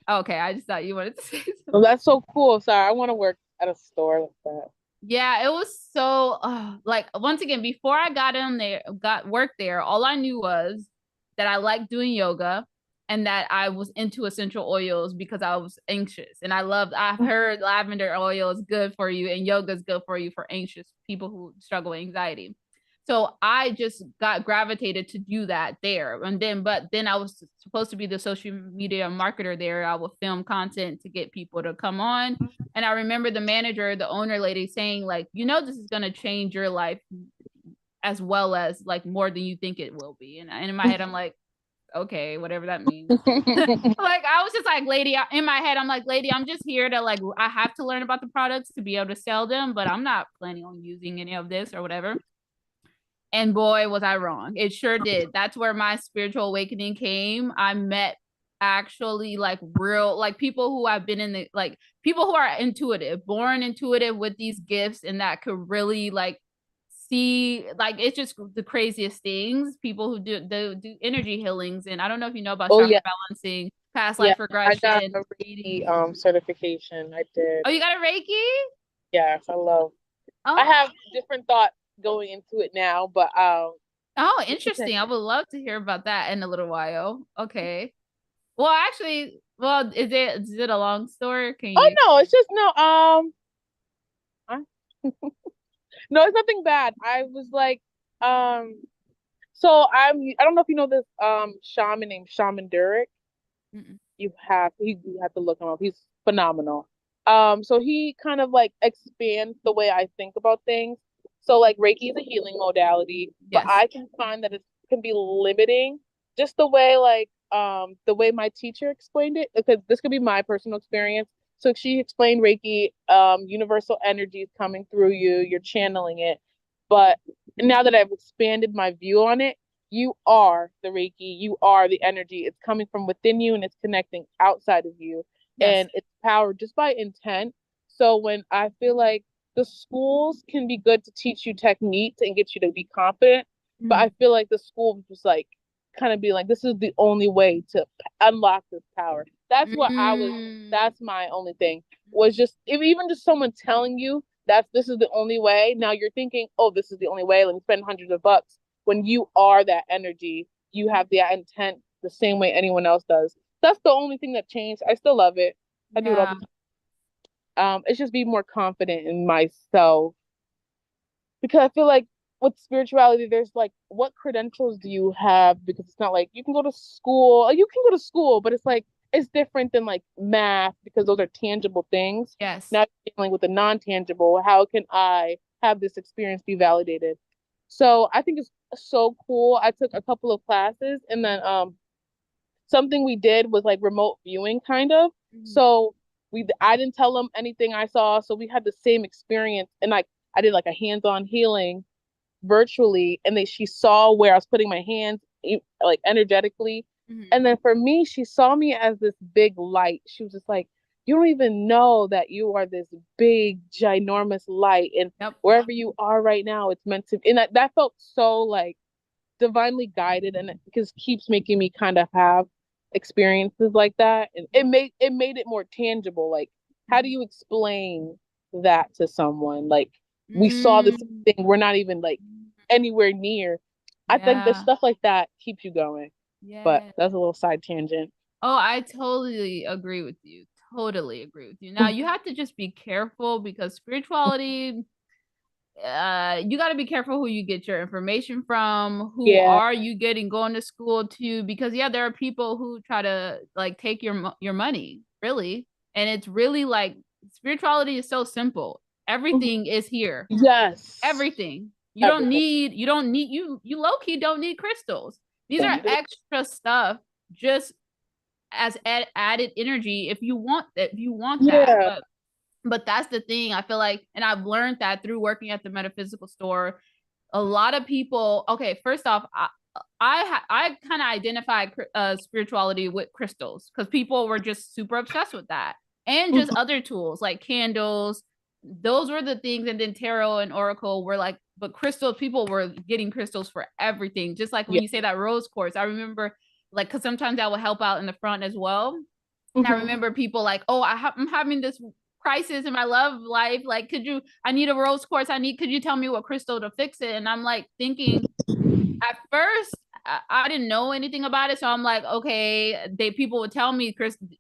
Okay, I just thought you wanted to say something. Well, that's so cool. Sorry, I want to work at a store like that. Yeah, it was so like once again, before I got work there, all I knew was that I liked doing yoga and that I was into essential oils because I was anxious. And I've heard lavender oil is good for you and yoga is good for you for anxious people who struggle with anxiety. So I just got gravitated to do that there. But then I was supposed to be the social media marketer there. I would film content to get people to come on. And I remember the manager, the owner lady saying, like, this is going to change your life as well as like more than you think it will be. And in my head, I'm like, okay, whatever that means. Like, I was just like, lady, in my head, I'm like, lady, I'm just here to like, I have to learn about the products to be able to sell them, but I'm not planning on using any of this or whatever. And boy, was I wrong. It sure did. That's where my spiritual awakening came. I met actually like real, like people who have been in the, like people who are intuitive, born intuitive with these gifts, and that could really like see, like it's just the craziest things. People who do energy healings, and I don't know if you know about Oh chakra yeah, balancing, past yeah. life I got regression, a readings. Reiki certification. I did. Oh, you got a Reiki? Yes, I love. I Oh, have different thoughts going into it now, but oh, you can interesting. I continue. would love to hear about that in a little while. Okay. Well, actually, well, is it a long story? Can Oh you? no, it's just no. I- no, it's nothing bad. I was like, um, so I don't know if you know this shaman named Shaman Durek. Mm-mm. You have to look him up. He's phenomenal. So he kind of like expands the way I think about things. So like Reiki is a healing modality, but Yes. I can find that it can be limiting just the way my teacher explained it, because this could be my personal experience. So she explained Reiki, universal energy is coming through you, you're channeling it. But now that I've expanded my view on it, you are the Reiki, you are the energy. It's coming from within you and it's connecting outside of you. Yes. And it's powered just by intent. So when I feel like the schools can be good to teach you techniques and get you to be confident, but I Mm. feel like the school just like kind of be like, this is the only way to unlock this power. Mm. That's my only thing was just, if even just someone telling you that this is the only way, now you're thinking, oh, this is the only way, let me spend hundreds of bucks. When you are that energy, you have the intent the same way anyone else does. That's the only thing that changed. I still love it. I do it all Yeah. the time. It's just be more confident in myself, because I feel like with spirituality, there's like, what credentials do you have? Because it's not like you can go to school. You can go to school, but it's like it's different than like math, because those are tangible things. Yes. Now you're dealing with the non-tangible. How can I have this experience be validated? So I think it's so cool. I took a couple of classes, and then something we did was like remote viewing kind of. Mm. So I didn't tell them anything I saw, so we had the same experience, and like I did like a hands-on healing virtually, and then she saw where I was putting my hands like energetically. Mhm. And then for me, she saw me as this big light. She was just like, you don't even know that you are this big, ginormous light. And Yep. wherever you are right now, it's meant to, and that felt so like divinely guided, and it because keeps making me kind of have experiences like that. And it made it more tangible. Like, how do Mhm. you explain that to someone? Like, we saw this Mm. thing, we're not even like anywhere near. I think that Yeah. stuff like that keeps you going. But Yeah. that's a little side tangent. Oh, I totally agree with you. Totally agree with you. Now, you have to just be careful because spirituality, you got to be careful who you get your information from, who Yeah. are you getting going to school to, because yeah, there are people who try to like take your money, really. And it's really like spirituality is so simple. Everything is here. Yes. Everything. Everything. You don't need you low key don't need crystals. These Don't are need to. extra stuff just as added energy if you want that, if you want that. Yeah. But that's the thing. I feel like, and I've learned that through working at the metaphysical store. A lot of people. Okay, first off, I kind of identify spirituality with crystals because people were just super obsessed with that, and just other tools like candles. Those were the things, and then tarot and oracle were like, but crystals. People were getting crystals for everything. Just like when Yeah. you say that rose quartz, I remember like because sometimes that will help out in the front as well. And I Hmm. remember people like, oh, I'm having this crisis in my love life. Like, I need a rose quartz. Could you tell me what crystal to fix it? And I'm like thinking at first, I didn't know anything about it. So I'm like, okay, people would tell me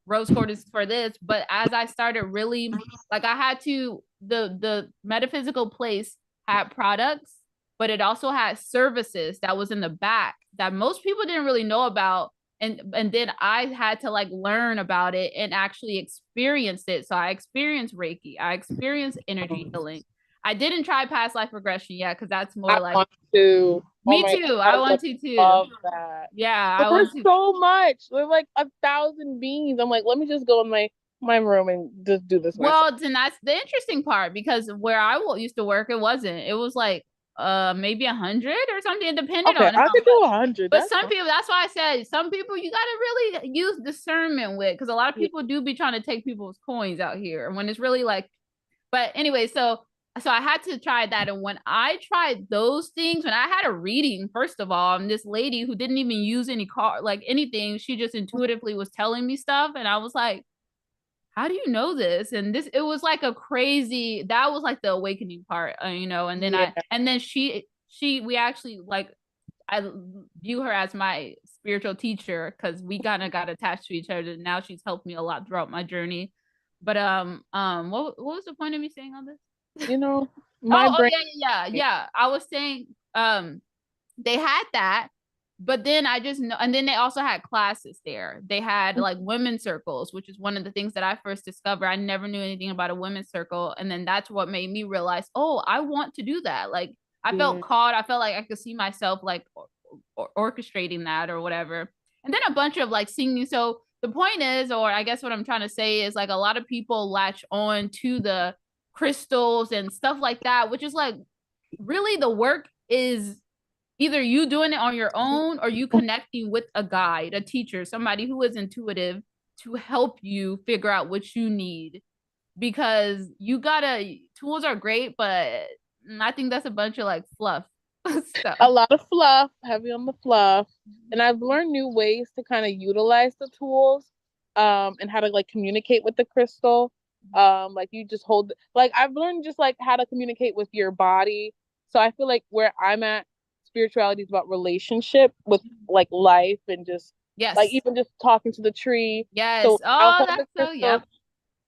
rose quartz is for this. But as I started really, like I had to, the metaphysical place had products, but it also had services that was in the back that most people didn't really know about, and then I had to like learn about it and actually experience it. So I experienced Reiki, I experienced energy healing. I didn't try past life regression yet because that's I more like want to. Oh me my, too. I I want would to too. love that. Yeah, But I there's want to. so much. There's like 1,000 beans. I'm like, let me just go in my room and just do this myself. Well, then that's the interesting part because where used to work, it wasn't. It was like maybe 100 or something. It depended Okay, on I how could do much. 100. But That's some fine. people, that's why I said some people you gotta really use discernment with, because a lot of Yeah. people do be trying to take people's coins out here when it's really like. But anyway, so I had to try that, and when I tried those things, when I had a reading, first of all, and this lady who didn't even use any card, like anything, she just intuitively was telling me stuff, and I was like, how do you know this? And this, it was like a crazy, that was like the awakening part, and then Yeah. we actually like, I view her as my spiritual teacher because we kind of got attached to each other. Now she's helped me a lot throughout my journey. But what was the point of me saying all this? You know, my Oh, brain. yeah. I was saying they had that, but then I just know, and then they also had classes there. They had like women's circles, which is one of the things that I first discovered. I never knew anything about a women's circle, and then that's what made me realize, oh, I want to do that. Like I felt Yeah. called. I felt like I could see myself like orchestrating that or whatever. And then a bunch of like singing. So the point is, or I guess what I'm trying to say is like a lot of people latch on to the crystals and stuff like that, which is like really the work is either you doing it on your own or you connecting with a guide, a teacher, somebody who is intuitive to help you figure out what you need. Because you gotta, tools are great, but I think that's a bunch of like fluff stuff. A lot of fluff, heavy on the fluff. And I've learned new ways to kind of utilize the tools, and how to like communicate with the crystal. Like you just hold, like I've learned just like how to communicate with your body. So I feel like where I'm at, spirituality is about relationship with like life and just like Yes. even just talking to the tree. Yes. So I'll Oh, hold that's the so, yep. crystal,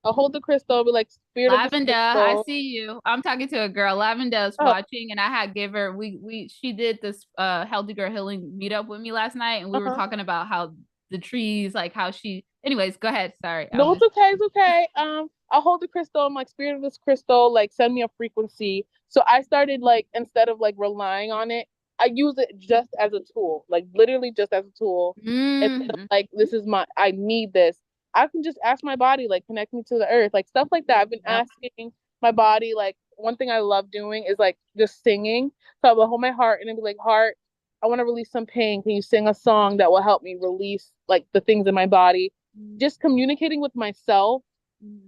I'll hold the crystal, be like spirit of this Lavender, I crystal. see you. I'm talking to a girl. Lavender's Oh, watching, and I had give her we she did this healthy girl healing meetup with me last night, and we were uh-huh. talking about how the trees, like how she. Anyways, go ahead. Sorry, I'm No, it's just. okay. It's okay. I'll hold the crystal. I'm like, spirit of this crystal, like, send me a frequency. So I started like, instead of like relying on it, I use it just as a tool, like literally just as a tool. Instead of Mm, like, this is my, I need this. I can just ask my body, like, connect me to the earth, like stuff like that. I've been yep. asking my body, like, one thing I love doing is like just singing. So I will hold my heart and then be like, heart, I want to release some pain. Can you sing a song that will help me release like the things in my body? Just communicating with myself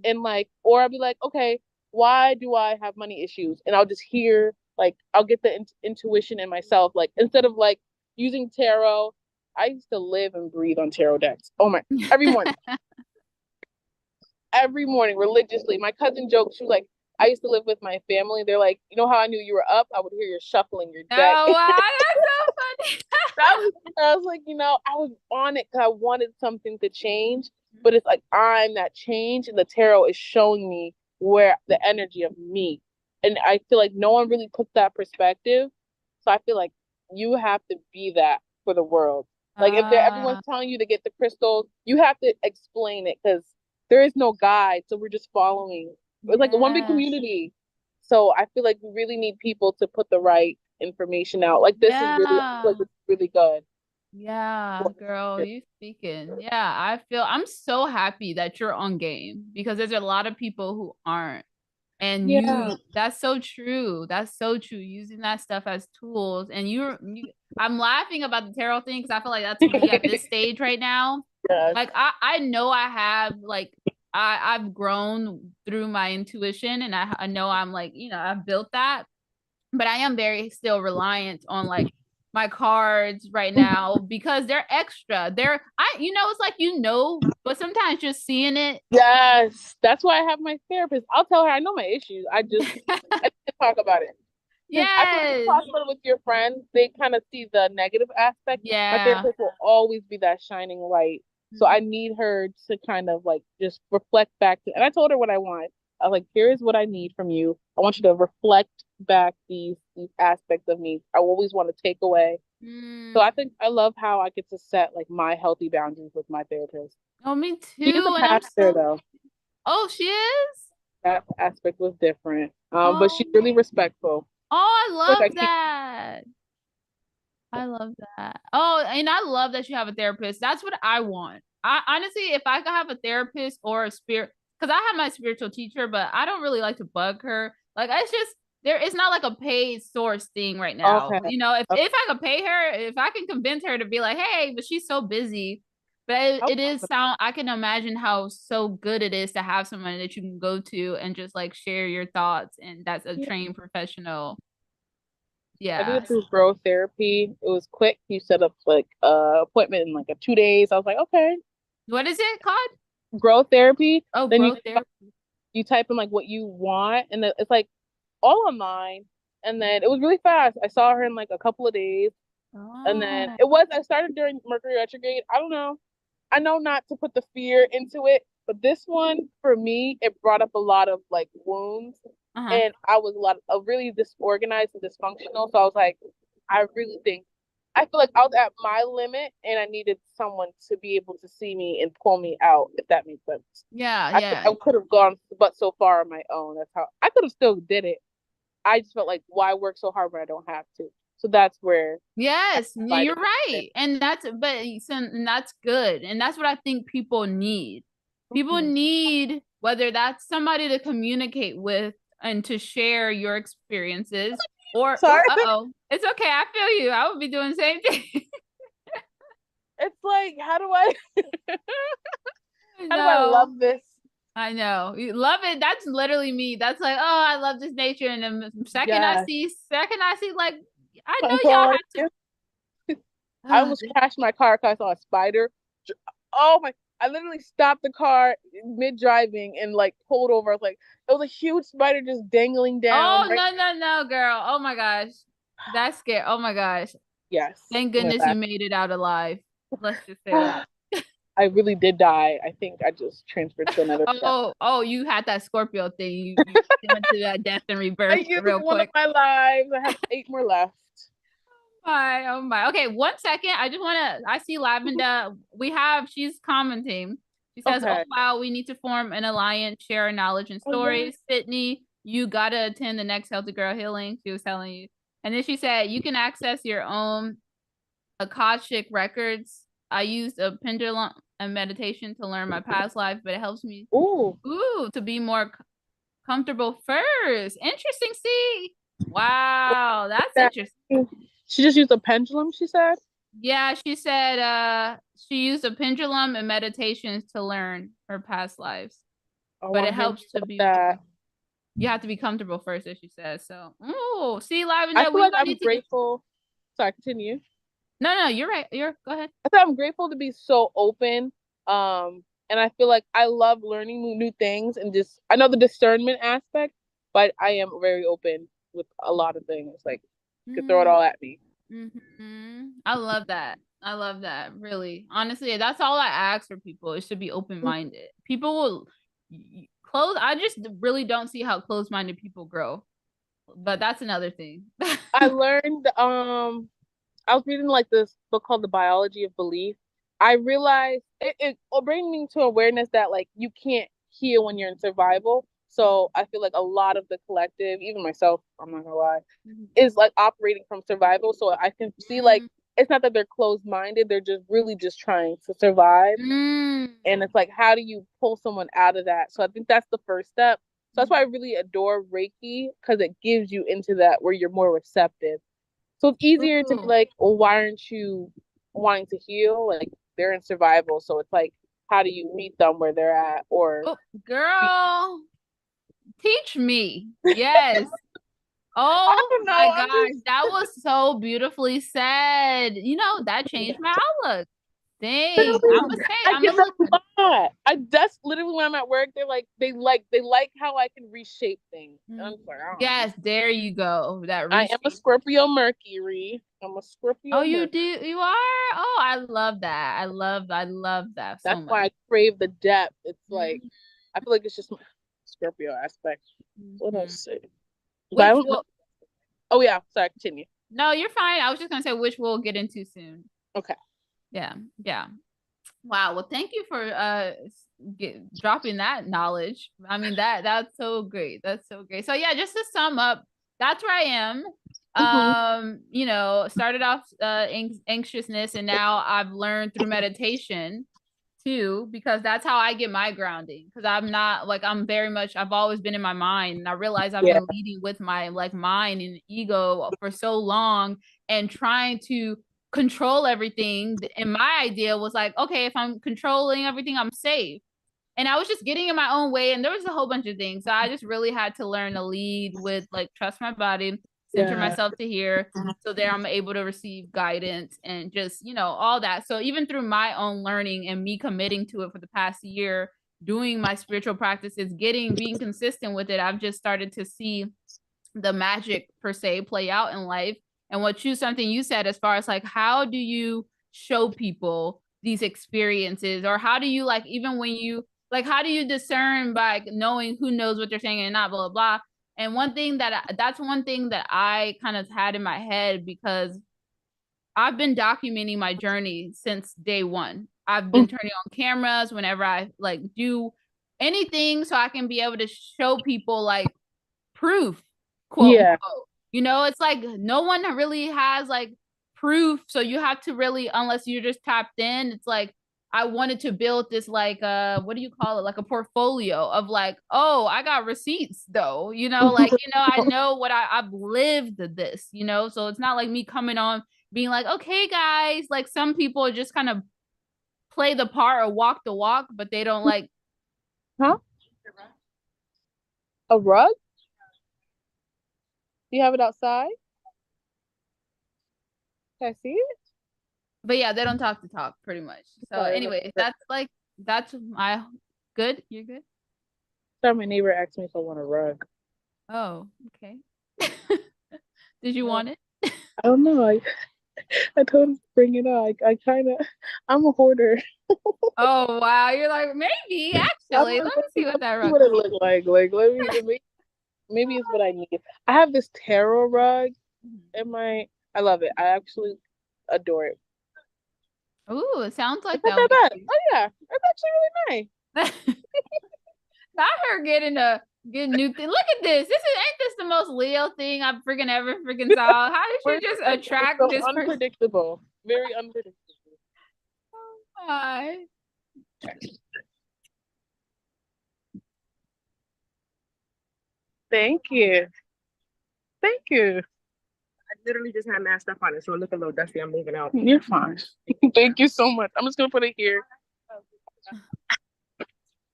and like, or I'll be like, okay, why do I have money issues? And I'll just hear, like, I'll get the intuition in myself. Like, instead of like using tarot, I used to live and breathe on tarot decks. Oh my, every morning religiously. My cousin joked, she was like, I used to live with my family. They're like, you know how I knew you were up? I would hear you shuffling your deck. Oh wow, that's so funny. I was like, I was on it because I wanted something to change, but it's like I'm that change, and the tarot is showing me where the energy of me. And I feel like no one really puts that perspective. So I feel like you have to be that for the world. Like if they're everyone's Uh, telling you to get the crystals, you have to explain it because there is no guide. So we're just following. It's like a one big yeah, community. So I feel like we really need people to put the right information out. Like this is really, I feel yeah. like it's really good. Yeah, girl, you speaking. Yeah, I feel I'm so happy that you're on game because there's a lot of people who aren't. And Yeah. that's so true. That's so true. Using that stuff as tools. And I'm laughing about the tarot thing because I feel like that's me at this stage right now. Yes. Like I know I have like I've grown through my intuition and I know I'm like, I've built that, but I am very still reliant on like my cards right now because they're extra. It's like but sometimes just seeing it. Yes. That's why I have my therapist. I'll tell her I know my issues. I need to talk about it. Because I feel like you Yes. talk about it with your friends, they kind of see the negative aspect. My Yeah. therapist will always be that shining light. So I need her to kind of like just reflect back to, and I told her what I want. I was like, here's what I need from you. I want you to reflect back these aspects of me. I always want to take away. So I Mm. think I love how I get to set like my healthy boundaries with my therapist. Oh, me She is a too. And I'm pastor so. though. Oh, she is. That aspect was different. But Oh, she's really respectful. oh, I Like I love can't. that. I love that. Oh, and I love that you have a therapist. That's what I want. I honestly, if I could have a therapist or a spirit, because I have my spiritual teacher, but I don't really like to bug her. Like it's just there is not like a paid source thing right now. Okay. You know, Okay. if I could pay her, if I can convince her to be like, hey, but she's so busy. But it is sound, I can imagine how so good it is to have someone that you can go to and just like share your thoughts, and that's a Yeah. trained professional. I did Yeah. it through growth therapy. It was quick. You set up like appointment in like a 2 days. I was like, okay. What is it called? Growth therapy. Oh, Then growth therapy. you type in like what you want, and then it's like all online. And then it was really fast. I saw her in like a couple of days, and then Oh. I started during Mercury retrograde. I don't know. I know not to put the fear into it, but this one for me, it brought up a lot of like wounds, Uh-huh. and I was a lot of really disorganized and dysfunctional. So I was like, I really think I feel like I was at my limit, and I needed someone to be able to see me and pull me out, if that makes sense. Yeah, I yeah. could have gone but so far on my own. That's how I could have still did it. I just felt like why work so hard when I don't have to. So that's where I Yes, decided you're to do right. And and that's good. And that's what I think people need. it. People need whether that's somebody to communicate with and to share your experiences or Sorry. uh-oh. It's okay. I feel you. I would be doing the same thing. It's like, how do I how do I No. love this? I know. You love it. That's literally me. That's like, oh, I love this nature. And then Yes. second I see like I I'm know y'all calling have you. I to almost crashed my car because I saw a spider. Oh my, I literally stopped the car mid driving and like pulled over. I was like, it was a huge spider just dangling down Oh right. no, no, no, girl. Oh my gosh. That's scary. Oh my gosh. Yes. Thank Oh my goodness you made it out alive. Let's just say God. that. I really did die. I think I just transferred to another step. Oh, you had that Scorpio thing. You went to that death and I rebirth used real one of quick. my lives. I have 8 more left. My, oh my. Okay, 1 second. I just want to. I see Lavender. She's commenting. She says, "Oh Okay. wow, we need to form an alliance, share our knowledge and Oh yeah. stories." Sydney, you gotta attend the next Healthy Girl Healing. She was telling you, and then she said you can access your own Akashic records. I used a pendulum and meditation to learn my past life, but it helps me Ooh. to be more comfortable first. Interesting. See, wow, that's That interesting. she just used a pendulum, she said. Yeah, she said she used a pendulum and meditations to learn her past lives, I but want it to hear more helps to about be that. more. You have to be comfortable first, as she says. So, oh, see, I Lavender, feel we like gonna I'm need to. grateful. Sorry, continue. No, no, you're right. You're go ahead. I said I'm grateful to be so open. And I feel like I love learning new things and just I know the discernment aspect, but I am very open with a lot of things. Like you could throw it all at me. Mm-hmm. I love that. I love that. Really, honestly, that's all I ask for people. It should be open minded. People will close. I just really don't see how closed minded people grow, but that's another thing. I learned I was reading like this book called The Biology of Belief. I realized it will bring me to awareness that like you can't heal when you're in survival. So I feel like a lot of the collective, even myself, I'm not gonna lie, is like operating from survival. So I can see like it's not that they're closed minded, they're just really just trying to survive. Mm. And it's like, how do you pull someone out of that? So I think that's the first step. So that's why I really adore Reiki because it gives you into that where you're more receptive. So it's easier to be Ooh. like, well, why aren't you wanting to heal? Like they're in survival. So it's like, how do you meet them where they're at? Or Oh, girl, teach me. Yes. I Oh don't my know. I'm gosh, just that was so beautifully said. You know, that changed my outlook. Dang, I'm gonna say, I I'm get gonna that look. a lot. I that's literally when I'm at work, they like how I can reshape things. And I'm just like, I don't know. Yes, there you go. That I am a reshape. Scorpio Mercury. I'm a Oh, Scorpio you Mercury. do, you are? Oh, I love that. I love that so That's much. why I crave the depth. It's like Mhm. I feel like it's just my Scorpio aspect. What else? Mhm. Say? But I Which don't. will, Oh yeah. Sorry. Continue. no, you're fine. I was just gonna say which we'll get into soon. Okay. Yeah, yeah. Wow. Well, thank you for dropping that knowledge. I mean that's so great. That's so great. So yeah, just to sum up, that's where I am. Hmm. You know, started off anxiousness, and now I've learned through meditation too, because that's how I get my grounding. Because I'm not like I'm very much I've always been in my mind, and I realize I've Yeah. been leading with my like mind and ego for so long and trying to control everything. And my idea was like, okay, if I'm controlling everything, I'm safe. And I was just getting in my own way, and there was a whole bunch of things. So I just really had to learn to lead with like trust my body, center Yeah. myself to here, so there I'm able to receive guidance and just all that. So even through my own learning and me committing to it for the past year, doing my spiritual practices, being consistent with it, I've just started to see the magic per se play out in life. And something you said as far as like how do you show people these experiences, or how do you like even when you like how do you discern by knowing who knows what they're saying and not blah blah blah. And that's one thing that I kind of had in my head, because I've been documenting my journey since day one. I've been turning on cameras whenever I like do anything so I can be able to show people like proof, quote Yeah. unquote. It's like no one really has like proof. So you have to really, unless you're just tapped in, it's like I wanted to build this like what do you call it? Like a portfolio of like, oh, I got receipts though, like, I know I've lived this. So it's not like me coming on being like, okay, guys, like some people just kind of play the part or walk the walk, but they don't like. Huh? A rug? Do you have it outside? Can I see it? But yeah, they don't talk to talk pretty much. So Sorry. anyway, that's my good. You're good. Sorry, my neighbor asked me if I want a rug. Oh, okay. Did you No, want it? I don't know. I told him to bring it up. I kind of, I'm a hoarder. Oh wow, you're like maybe I'm actually. like, Let me see what that see rug what it looks look like. Like, maybe it's what I need. I have this tarot rug like. in my, I love it. I actually adore it. Ooh, it sounds It's like not that would that be bad. cute. Oh yeah, it's actually really nice. Not her getting new thing. Look at this. Ain't this the most Leo thing I've freaking ever freaking saw? How did We're you just we're attract so this person? unpredictable, very unpredictable. Oh my. Thank you, thank you. I literally just had mad stuff on it, so it look a little dusty. I'm moving out. You're fine. Thank you so much. I'm just gonna put it here.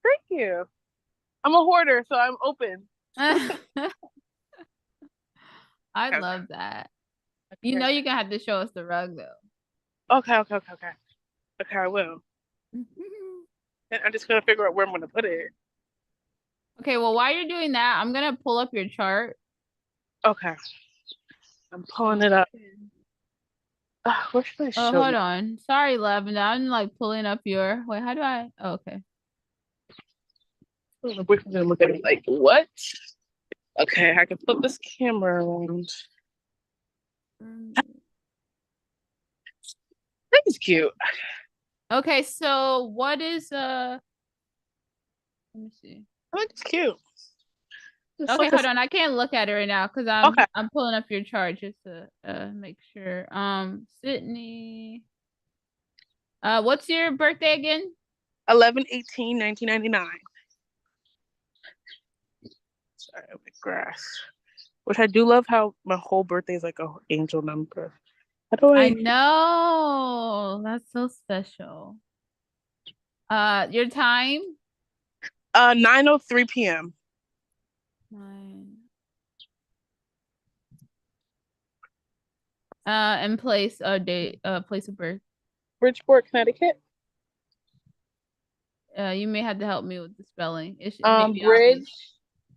Thank you. I'm a hoarder, so I'm open. I Okay. love that. Okay. You're gonna have to show us the rug though. Okay. Okay. Okay. Okay. Okay. I will. And I'm just gonna figure out where I'm gonna put it. Okay, well, while you're doing that, I'm gonna pull up your chart. Okay. I'm pulling it up. Where should I Oh, show hold you? on. Sorry, Lavender. I'm like pulling up your. Wait, how do I? Oh, okay. My boyfriend's gonna look at me like, what? Okay, I can flip this camera around. I think it's cute. Okay, so what is let me see. I think it's cute. It's Okay, like a hold on. I can't look at it right now because okay. I'm pulling up your chart just to make sure. Sydney. What's your birthday again? 11/18/1999. Sorry, my grass. Which I do love how my whole birthday is like a angel number. How do I I? know. That's so special. Your time? 9:03 p.m. Nine. And place date, place of birth. Bridgeport, Connecticut. You may have to help me with the spelling. It may be obvious. Bridge.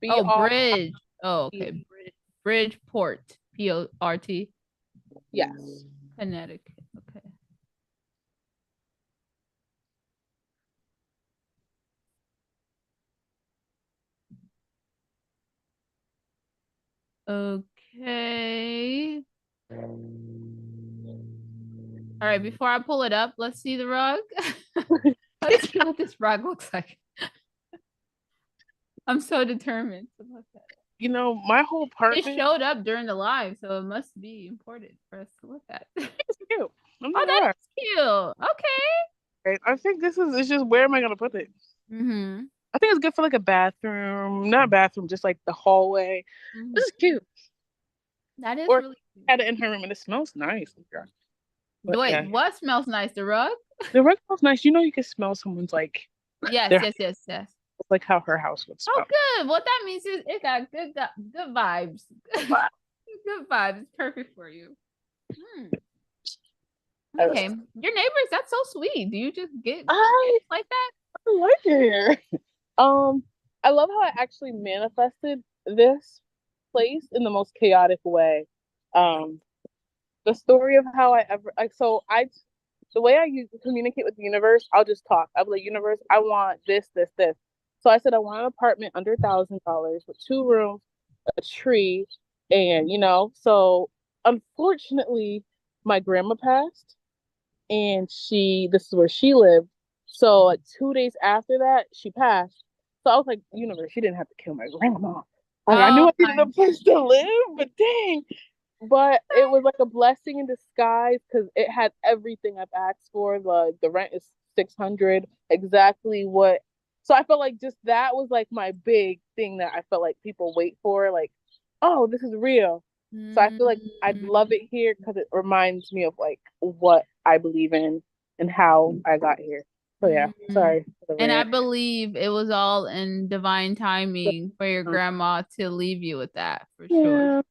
B Oh, R. Bridge. Oh, okay. Bridgeport. Port. Yes. Connecticut. Okay. Okay. All right, before I pull it up, let's see the rug. Let's see what this rug looks like. I'm so determined to look at it. My whole It apartment. showed up during the live, so it must be important for us to look at. It's cute. I'm Oh, not that gonna lie. is cute. Okay. right. I think this is it's just where am I gonna put it? Mm-hmm. I think it's good for like a bathroom, not a bathroom, just like the hallway. Mm-hmm. This is cute. That is Or really cute. had it in her room and it smells nice. But Wait, yeah, what smells nice? The rug? the rug smells nice. You know, you can smell someone's like Yes, their yes, yes, yes. like how her house would Oh, smell. good. What that means is it got good vibes. But Good vibes. It's perfect for you. Hmm. I, Okay. Your neighbors, that's so sweet. Do you just get I kids like that? like it here. I love how I actually manifested this place in the most chaotic way. Um, the story of how I ever like so I the way I use communicate with the universe, I'll just talk. I'll be like, universe, I want this, this, this. So I said I want an apartment under $1,000 with 2 rooms, a tree, and so unfortunately, my grandma passed, and this is where she lived. So like 2 days after that, she passed. So I was like, universe, she didn't have to kill my grandma. Like I knew Oh I needed my a place to live, but dang. But it was like a blessing in disguise because it had everything I've asked for. The rent is 600, exactly what. So I felt like just that was like my big thing that I felt like people wait for, like, oh, this is real. So I feel like I'd love Mm. it here because it reminds me of like what I believe in and how I got here. So yeah, Mm. sorry for the And I rant. believe it was all in divine timing for your grandma to leave you with that for sure. Yeah,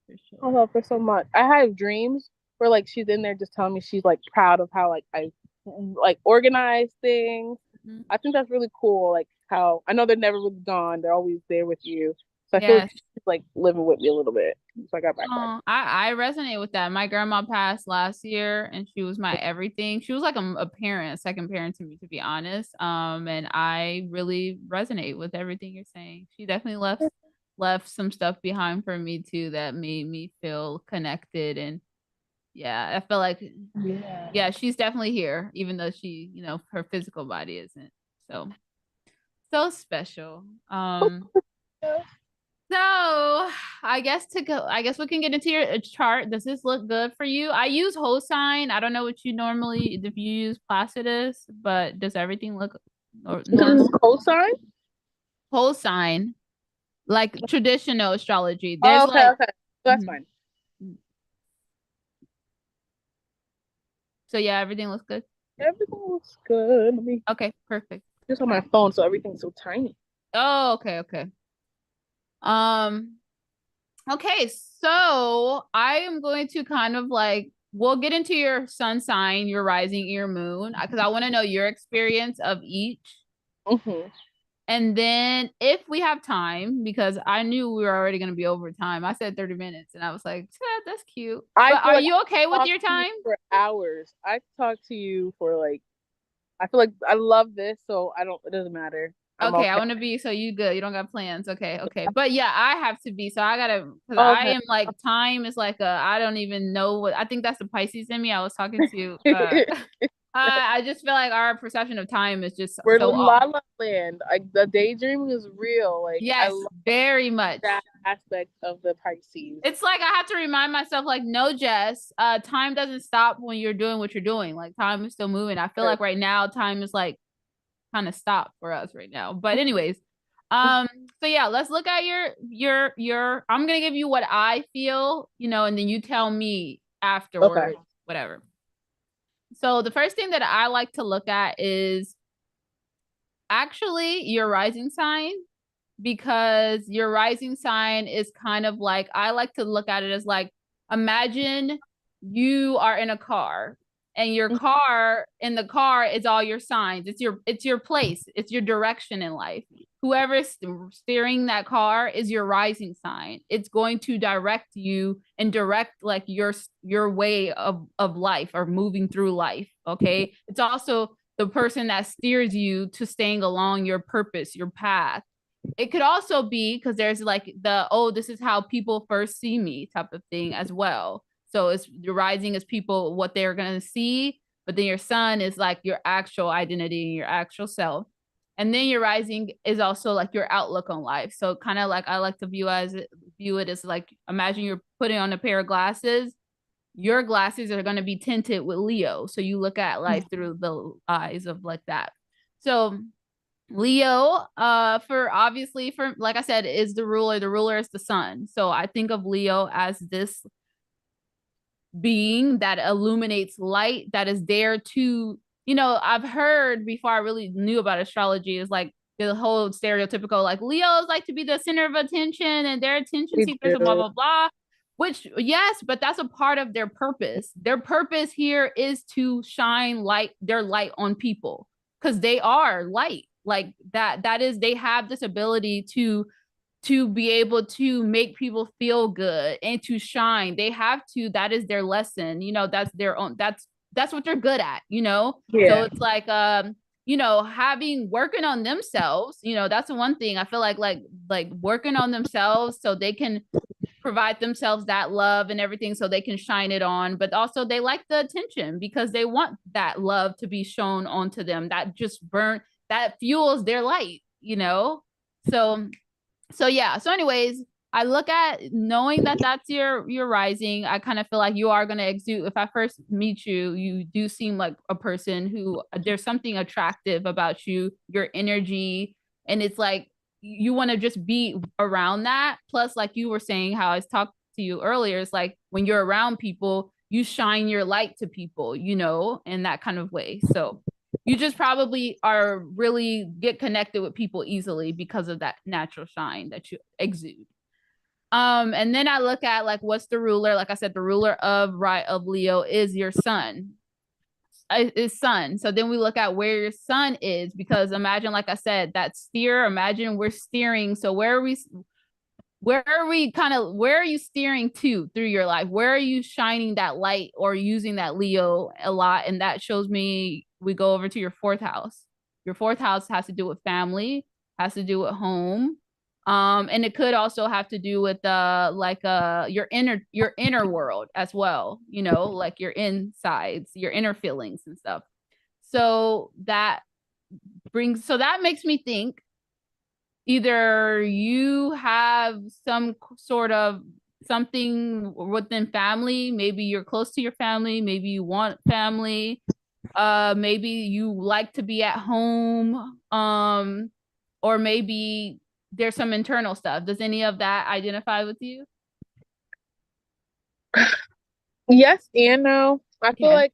For I sure. love her so much. I have dreams where like she's in there just telling me she's like proud of how like I like organize things. Mhm. I think that's really cool. Like how I know they're never really gone; they're always there with you. So I feel like Yes. she's like living with me a little bit. So I got back Oh, I resonate with that. My grandma passed last year and she was my everything. She was like a parent, a second parent to me, to be honest. And I really resonate with everything you're saying. She definitely left some stuff behind for me too that made me feel connected. And yeah, I feel like yeah. yeah, she's definitely here, even though she, her physical body isn't. So so special. So I guess we can get into your chart. Does this look good for you? I use whole sign. I don't know what you normally if you use Placidus, but does everything look normal? Cosign? Whole sign, like traditional astrology. Oh, There's okay, like okay. That's mhm. fine. So yeah, everything looks good. Everything looks good. Let me Okay, perfect. just on my phone, so everything's so tiny. Oh, okay, okay. Um, okay, so I am going to kind of like we'll get into your sun sign, your rising, your moon, because I want to know your experience of each. Hmm. And then if we have time, because I knew we were already going to be over time, I said 30 minutes and I was like, that's cute. I But feel are like you okay I with talk your to you time? for hours. I talk to you for like I feel like I love this, so I don't. It doesn't matter. I'm Okay, I okay. want to be so you good. You don't got plans. Okay, okay. But yeah, I have to be. So I gotta because I Okay. am like time is like I don't even know what I think that's the Pisces in me. I was talking to I just feel like our perception of time is just We're so in off. La La Land. Like the daydreaming is real. Like I Yes, love very much. that aspect of the Pisces. It's like I have to remind myself, like, no, Jess, time doesn't stop when you're doing what you're doing. Like time is still moving. I feel like right now time is like kind of stopped for us right now. But anyways, um, so yeah, let's look at your I'm gonna give you what I feel, and then you tell me Okay. afterwards, whatever. So the first thing that I like to look at is actually your rising sign because your rising sign is kind of like I like to look at it as like imagine you are in a car and your car in the car is all your signs. It's your place. It's your direction in life. Whoever is steering that car is your rising sign. It's going to direct you and direct like your way of life or moving through life. Okay. It's also the person that steers you to staying along your purpose, your path. It could also be because there's like this is how people first see me type of thing as well. So it's your rising is people what they're gonna see, but then your sun is like your actual identity and your actual self. And then your rising is also like your outlook on life. So kind of like I like to view it as like imagine you're putting on a pair of glasses your glasses are going to be tinted with Leo. So you look at life through the eyes of like that. So Leo, for obviously, for like I said, is the ruler. The ruler is the sun. So I think of Leo as this being that illuminates light, that is there to, I've heard before I really knew about astrology is like the whole stereotypical like Leos like to be the center of attention and their attention They seekers and blah do. blah blah. Which yes, but that's a part of their purpose. Their purpose here is to shine their light on people because they are light. Like that is they have this ability to be able to make people feel good and to shine. They have to, that is their lesson, that's their own, that's what they're good at, so Yeah. it's like having working on themselves, that's the one thing I feel like working on themselves so they can provide themselves that love and everything so they can shine it on, but also they like the attention because they want that love to be shown onto them, that fuels their light, so yeah. So anyways, I look at knowing that that's your rising. I kind of feel like you are going to exude. If I first meet you, you do seem like a person who there's something attractive about you, your energy, and it's like you want to just be around that. Plus, like you were saying, how I talked to you earlier, it's like when you're around people, you shine your light to people, in that kind of way. So you just probably are really get connected with people easily because of that natural shine that you exude. And then I look at like what's the ruler? Like I said, the ruler of Leo is your sun. Is sun. So then we look at where your sun is because imagine, like I said, that steer. Imagine we're steering. So where are you steering to through your life? Where are you shining that light or using that Leo a lot? And that shows me we go over to your fourth house. Your fourth house has to do with family, has to do with home. And it could also have to do with your inner world as well, like your insides, your inner feelings and stuff. So that makes me think either you have some sort of something within family, maybe you're close to your family, maybe you want family, maybe you like to be at home, or maybe there's some internal stuff. Does any of that identify with you? Yes and no. I feel Okay. like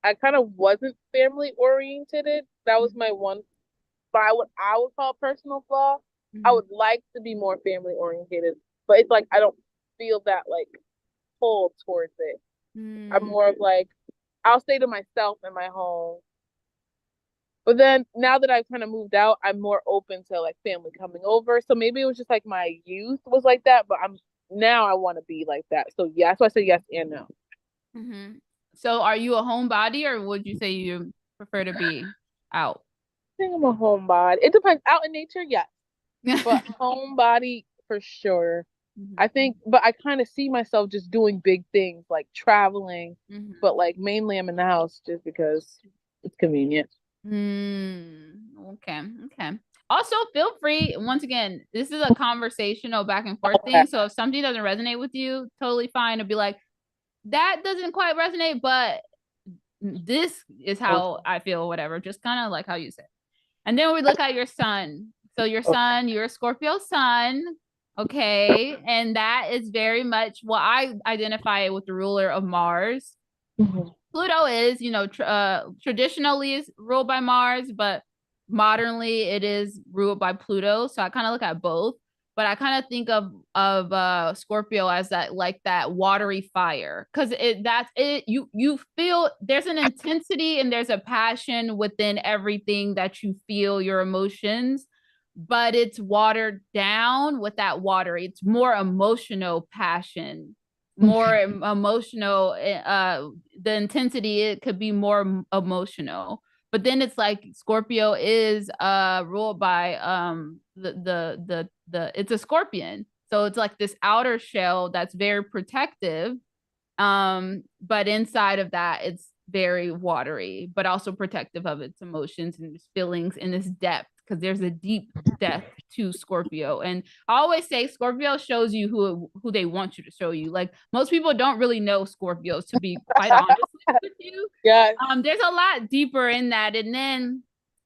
I kind of wasn't family oriented. That was my one by what I would call personal flaw. I Mhm. would like to be more family oriented, but it's like I don't feel that like pull towards it. I'm Mm. more of like I'll stay to myself in my home. But then now that I've kind of moved out, I'm more open to like family coming over. So maybe it was just like my youth was like that, but I'm now I want to be like that. So yeah, that's why I say yes and no. Mm-hmm. So are you a homebody or would you say you prefer to be out? I think I'm a homebody. It depends. Out in nature, yes, but homebody for sure. I Mhm. think, but I kind of see myself just doing big things like traveling, Mhm. but like mainly I'm in the house just because it's convenient. Okay. Okay. Also, feel free. Once again, this is a conversational back and forth thing. So if something doesn't resonate with you, totally fine to be like, that doesn't quite resonate, but this is how I feel, whatever. Just kind of like how you said. And then we look at your sun. So your sun, you're a Scorpio sun. Okay. And that is very much what I identify with the ruler of Mars. Mhm. Pluto is, traditionally is ruled by Mars, but modernly it is ruled by Pluto. So I kind of look at both, but I kind of think of Scorpio as that watery fire because that's it. You feel there's an intensity and there's a passion within everything that you feel your emotions, but it's watered down with that watery. It's more emotional passion, more Okay. emotional, the intensity it could be more emotional, but then it's like Scorpio is ruled by the it's a scorpion, so it's like this outer shell that's very protective, but inside of that it's very watery but also protective of its emotions and its feelings in its depth, because there's a deep depth to Scorpio. And I always say Scorpio shows you who they want you to show you. Like most people don't really know Scorpios, to be quite honest with you. Yeah. There's a lot deeper in that. And then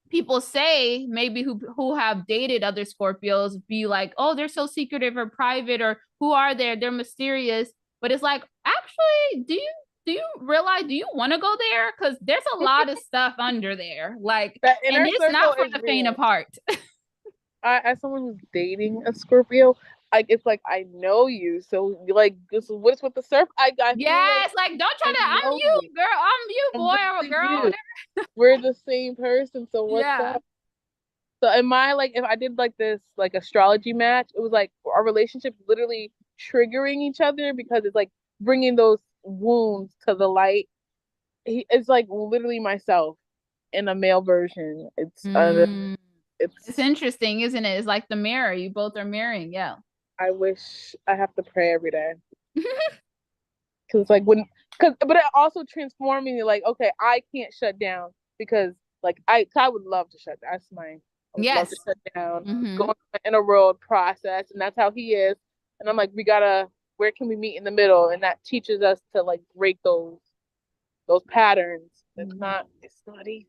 people say maybe who have dated other Scorpios be like, oh, they're so secretive or private, or who are they? They're mysterious. But it's like, actually, do you realize, do you want to go there? Because there's a lot of stuff under there. Like, That and inner it's circle not for is the faint real. of heart. As someone who's dating a Scorpio, like it's like I know you, so like this what's with the surf? I feel Yes, like don't try like to, I I'm know you, you. girl, I'm you, I'm boy, or literally girl, you. whatever. We're the same person, so what's Yeah. up? So in my like if I did like this like astrology match, it was like our relationship literally triggering each other because it's like bringing those wounds to the light. It's like literally myself in a male version. Mm. It's It's interesting, isn't it? It's like the mirror. You both are mirroring. Yeah. I wish I have to pray every day. Cause like when, cause but it also transformed me. Like, okay, I can't shut down because like I would love to shut down. That's my, I would love to Yes. shut down, go Mm-hmm. into the inner world process, and that's how he is. And I'm like, we gotta, where can we meet in the middle? And that teaches us to like break those patterns. It's not easy.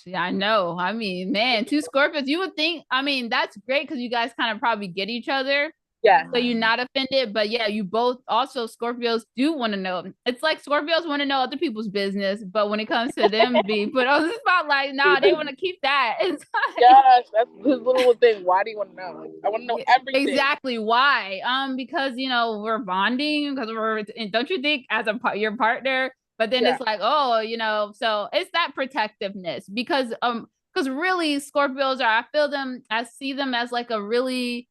Yeah, I know. I mean, man, two Scorpios, you would think, I mean, that's great because you guys kind of probably get each other. Yeah, So you're not offended. But yeah, you both also Scorpios do want to know. It's like Scorpios want to know other people's business, but when it comes to them being put on the spotlight, nah, they want to keep that inside. yes, that's his little thing. Why do you want to know? Like, I want to know Yeah, everything. exactly why because we're bonding because we're, don't you think, as your partner, but then Yeah, it's like, oh, so it's that protectiveness because really Scorpios are, I feel them, I see them as like a really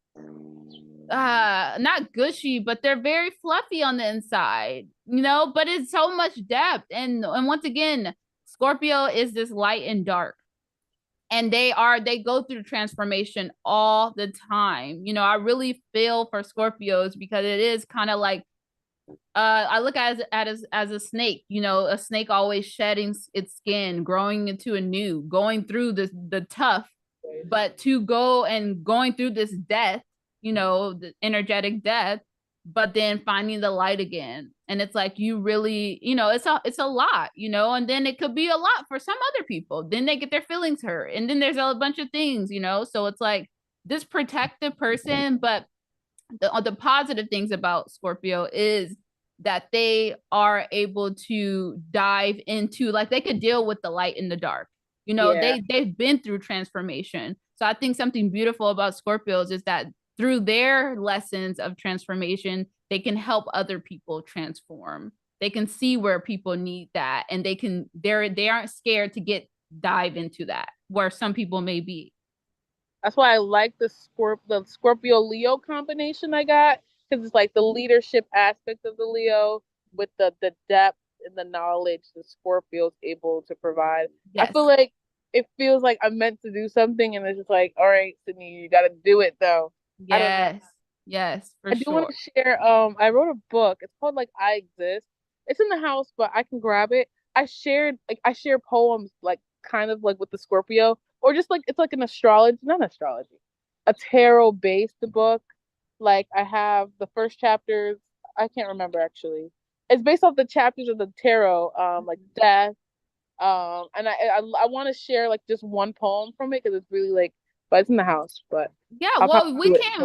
not gushy, but they're very fluffy on the inside, but it's so much depth. And once again, Scorpio is this light and dark, and they go through transformation all the time. I really feel for Scorpios because it is kind of like I look at as a snake. A snake always shedding its skin, growing into a new, going through the tough, but to going through this death, the energetic death, but then finding the light again. And it's like, you really, it's a lot, and then it could be a lot for some other people. Then they get their feelings hurt. And then there's a bunch of things, so it's like this protective person. But the positive things about Scorpio is that they are able to dive into, like, they could deal with the light and the dark. yeah. They've been through transformation. So I think something beautiful about Scorpios is that through their lessons of transformation, they can help other people transform. They can see where people need that, and they aren't scared to dive into that, where some people may be. That's why I like the Scorpio Leo combination I got because it's like the leadership aspect of the Leo with the depth and the knowledge the Scorpio's able to provide. I Yes. feel like it feels like I'm meant to do something, and it's just like, all right, Sydney, you got to do it though. I don't know. Yes. Yes, for I do want sure. to share. I wrote a book. It's called like I Exist. It's in the house, but I can grab it. I share poems like kind of like with the Scorpio, or just like it's like an astrology, not astrology, a tarot based book. Like I have the first chapters. I can't remember actually. It's based off the chapters of the tarot, like death. And I want to share like just one poem from it because it's really like, but it's in the house. But Yeah, I'll well, probably do it.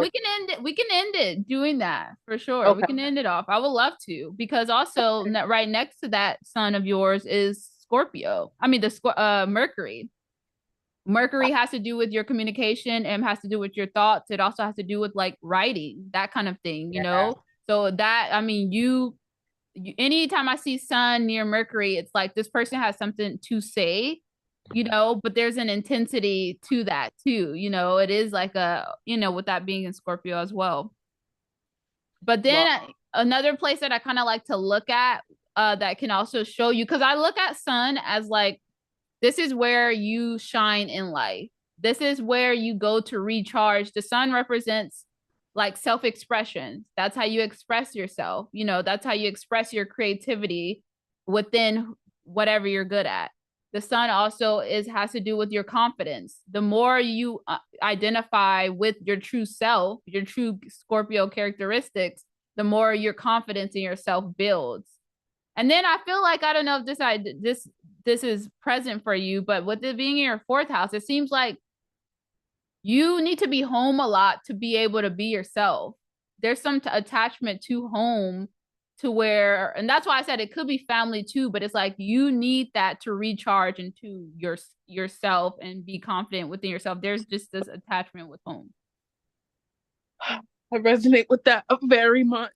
we can end it doing that for sure. We Okay. can end it off. I would love to, because also right next to that sun of yours is Scorpio. I mean, Mercury. Mercury has to do with your communication and has to do with your thoughts. It also has to do with like writing, that kind of thing, Yeah. So that, I mean, anytime I see sun near Mercury, it's like this person has something to say, but there's an intensity to that too. It is like with that being in Scorpio as well. But then Well, another place that I kind of like to look at that can also show you, because I look at sun as like, this is where you shine in life. This is where you go to recharge. The sun represents like self-expression. That's how you express yourself. That's how you express your creativity within whatever you're good at. the sun also has to do with your confidence. The more you identify with your true self, your true Scorpio characteristics, the more your confidence in yourself builds. And then I feel like, I don't know if this is present for you, but with it being in your fourth house, it seems like you need to be home a lot to be able to be yourself. There's some attachment to home, to where, and that's why I said it could be family too, but it's like you need that to recharge into yourself and be confident within yourself. There's just this attachment with home. I resonate with that very much.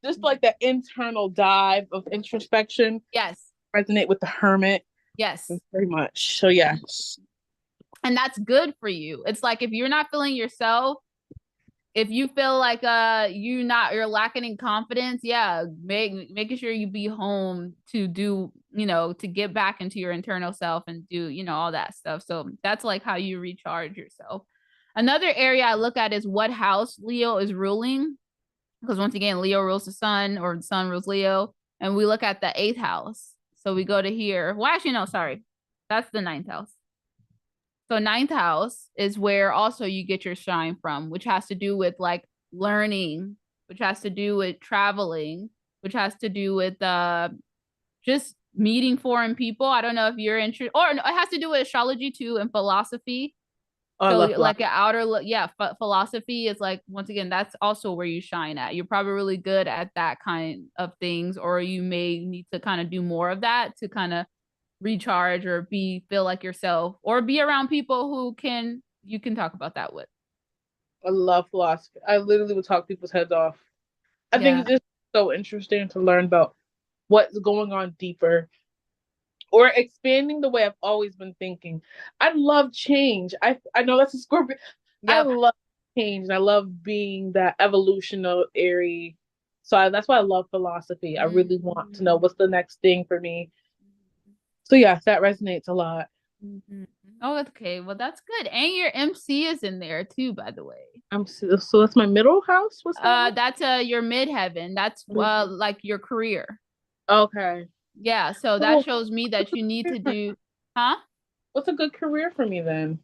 Just like that internal dive of introspection. Yes. Resonate with the hermit. Yes. Very much. So yes. And that's good for you. It's like if you're not feeling yourself, if you feel like you're lacking in confidence, yeah, making sure you be home to do, to get back into your internal self and do, all that stuff. So that's like how you recharge yourself. Another area I look at is what house Leo is ruling, because once again, Leo rules the sun, or the sun rules Leo, and we look at the 8th house. So we go to here. Well, actually, no, sorry, that's the 9th house. So 9th house is where also you get your shine from, which has to do with like learning, which has to do with traveling, which has to do with just meeting foreign people. I don't know if you're interested, or it has to do with astrology too and philosophy. Oh, so like an outer, philosophy is like, once again, that's also where you shine at. You're probably really good at that kind of things, or you may need to kind of do more of that to kind of recharge or feel like yourself, or be around people who you can talk about that with. I love philosophy. I literally would talk people's heads off. I think it's just so interesting to learn about what's going on deeper, or expanding the way I've always been thinking. I love change. I know that's a Scorpio. Yep. I love change, and I love being that evolutionary. So that's why I love philosophy. I really want to know what's the next thing for me. So yeah, that resonates a lot. Oh, okay. Well, that's good. And your MC is in there too, by the way. So that's my middle house? What's that? That's your midheaven. That's like your career. Okay. Yeah, so that shows me that you need to do, huh? What's a good career for me then?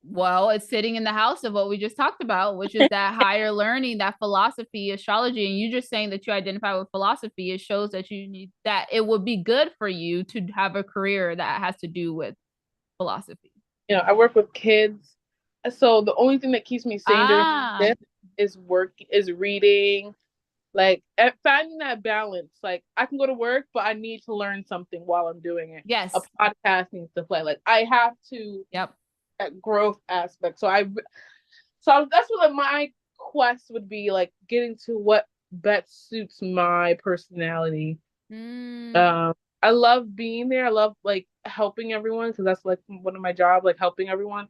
Well, it's sitting in the house of what we just talked about, which is that higher learning, that philosophy, astrology. And you just saying that you identify with philosophy, it shows that you need that. It would be good for you to have a career that has to do with philosophy. I work with kids, so the only thing that keeps me sane during this is reading, like finding that balance. Like I can go to work, but I need to learn something while I'm doing it. Yes, a podcast needs to play. Like I have to. Yep. That growth aspect. So that's what my quest would be, like getting to what best suits my personality. I love being there. I love like helping everyone, because that's like one of my jobs, like helping everyone.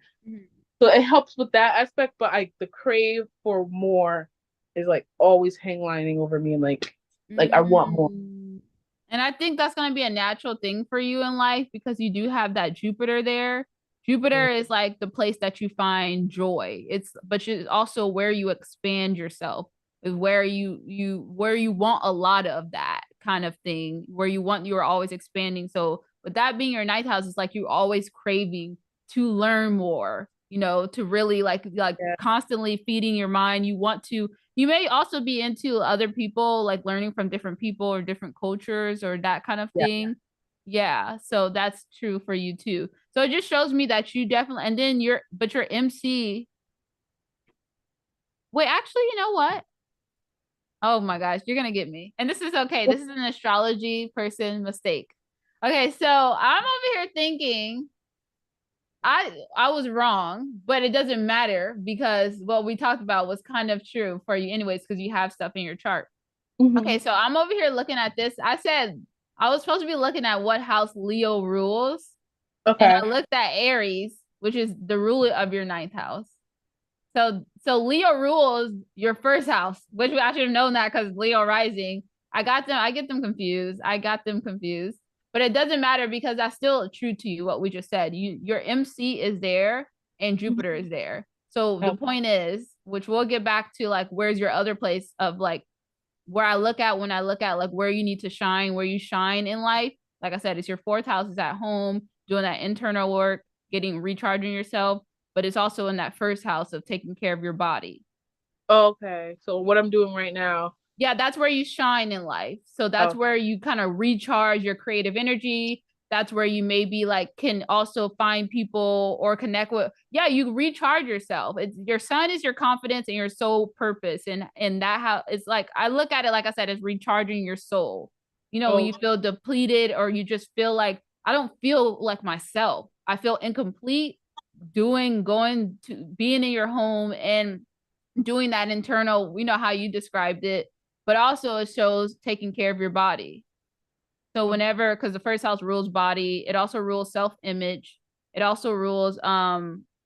So it helps with that aspect, but the crave for more is like always hanglining over me, and like I want more. And I think that's going to be a natural thing for you in life, because you do have that Jupiter there. Jupiter is like the place that you find joy. But it's also where you expand yourself, is where you want a lot of that kind of thing, where you're always expanding. So with that being your 9th house, it's like you're always craving to learn more, to really like constantly feeding your mind. You may also be into other people, like learning from different people or different cultures or that kind of thing. Yeah, so that's true for you too. So it just shows me that you definitely, and then your MC. Wait, actually, you know what? Oh my gosh, you're gonna get me. And this is okay. This is an astrology person mistake. Okay, so I'm over here thinking I was wrong, but it doesn't matter, because what we talked about was kind of true for you anyways, because you have stuff in your chart. Okay, so I'm over here looking at this. I said I was supposed to be looking at what house Leo rules. Okay. And I looked at Aries, which is the ruler of your 9th house. So Leo rules your 1st house, which I should have known that, because Leo rising. I get them confused. But it doesn't matter, because that's still true to you, what we just said. Your MC is there and Jupiter is there. So the point is, which we'll get back to, like, where's your other place of like where I look at when I look at like where you need to shine, where you shine in life. Like I said, it's your 4th house is at home. doing that internal work, getting recharging yourself, but it's also in that first house of taking care of your body. Okay. So what I'm doing right now. Yeah, that's where you shine in life. So that's Oh, where you kind of recharge your creative energy. That's where you maybe like can also find people or connect with. Yeah, you recharge yourself. It's your sun is your confidence and your soul purpose. And that how it's like I look at it like I said, as recharging your soul. You know, when oh, you feel depleted or you just feel like I don't feel like myself. I feel incomplete going to being in your home and doing that internal, we know how you described it, but also it shows taking care of your body. So whenever, because the first house rules body, it also rules self-image, it also rules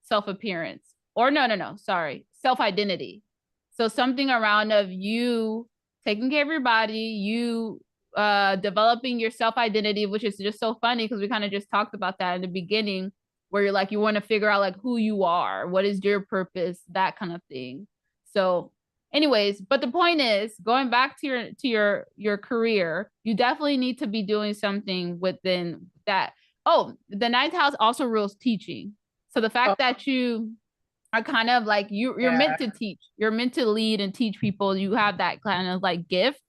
self-appearance. Or no, sorry, self-identity. So something around of you taking care of your body, you developing your self-identity, which is just so funny because we kind of just talked about that in the beginning, where you're like you want to figure out like who you are, what is your purpose, that kind of thing. So anyways, but the point is going back to your career, you definitely need to be doing something within that. Oh, the ninth house also rules teaching. So the oh, fact that you are kind of like you're yeah. meant to teach, you're meant to lead and teach people, you have that kind of like gift,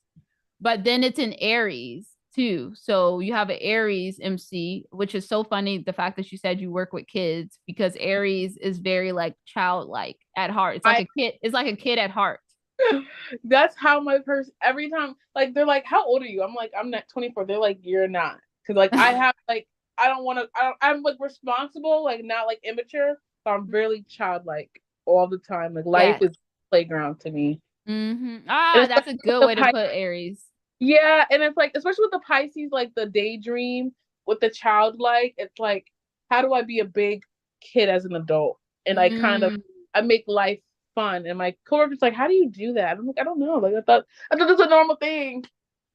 but then it's in Aries too. So you have an Aries MC, which is so funny. The fact that you said you work with kids because Aries is very like childlike at heart. It's like I a kid. It's like a kid at heart. that's how my person every time like they're like, "How old are you?" I'm like, "I'm not 24." They're like, "You're not." Because like I have like I don't want to. I'm like responsible, like not like immature. But I'm really childlike all the time. Like life Yes. is playground to me, and Ah, that's especially a with good the way to Pi- put Aries. yeah, and it's like especially with the Pisces, like the daydream with the childlike. It's like, how do I be a big kid as an adult? And I kind of Mm, I make life fun. And my coworker's like, "How do you do that?" I'm like, "I don't know. Like I thought this was a normal thing."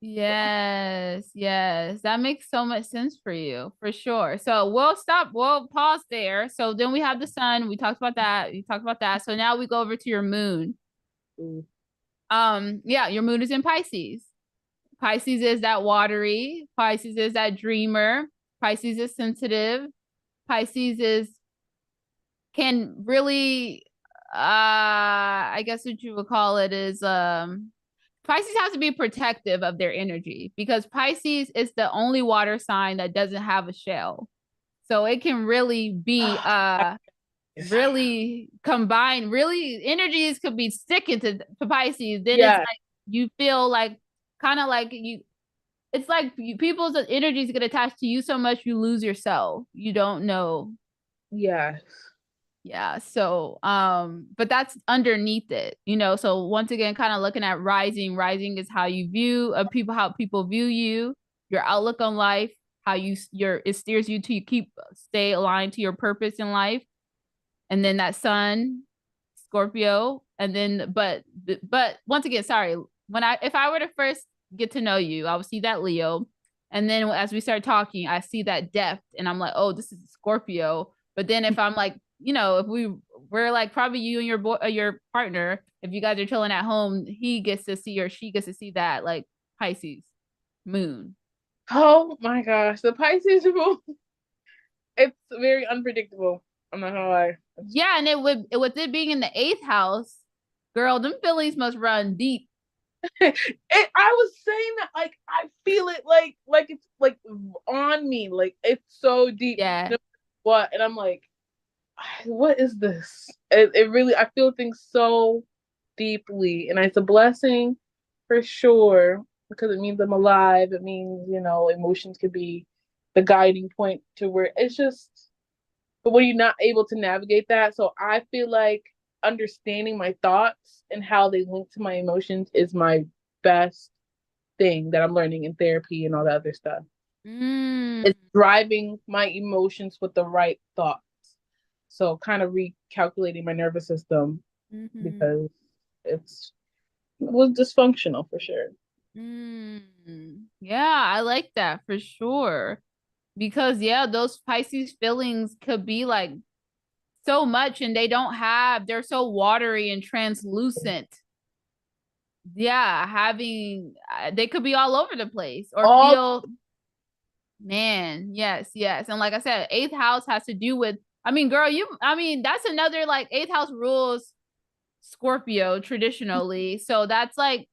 yes, yes. That makes so much sense for you, for sure. So we'll pause there. So then we have the sun. We talked about that. We talked about that. So now we go over to your moon. Mm. Yeah, your moon is in Pisces. Pisces is that watery. Pisces is that dreamer. Pisces is sensitive. Pisces is can really I guess what you would call it is Pisces has to be protective of their energy because Pisces is the only water sign that doesn't have a shell. So it can really be really combined, really energies could be sticking to Pisces. Then it's Yeah, like you feel like kind of like you it's like people's energies get attached to you so much you lose yourself. You don't know. yes, Yeah. So but that's underneath it, you know. So once again, kind of looking at rising. Rising is how you view people, how people view you, your outlook on life, how your it steers you to keep stay aligned to your purpose in life. And then that sun, Scorpio, and then but once again, sorry, when I if I were to first get to know you, I would see that Leo, and then as we start talking, I see that depth, and I'm like, oh, this is Scorpio. But then if I'm like, you know, if we're like probably you and your partner, if you guys are chilling at home, he gets to see or she gets to see that like Pisces moon. oh my gosh, the Pisces rule, it's very unpredictable. I'm not gonna lie. Yeah, and it would with it being in the eighth house, girl, them feelings must run deep. I was saying that like I feel it like it's like on me, like it's so deep. Yeah. No what? And I'm like, what is this? It really I feel things so deeply, and it's a blessing for sure because it means I'm alive. It means emotions could be the guiding point to where it's just. But when you're not able to navigate that, so I feel like understanding my thoughts and how they link to my emotions is my best thing that I'm learning in therapy and all that other stuff. Mm. It's driving my emotions with the right thoughts. So kind of recalculating my nervous system Mm-hmm. because it was dysfunctional for sure. Yeah, I like that for sure. Because yeah, those Pisces feelings could be like so much and they're so watery and translucent. Yeah, having they could be all over the place or All feel Man, yes, yes. And like I said, eighth house has to do with, I mean, girl, that's another like eighth house rules Scorpio traditionally. So that's like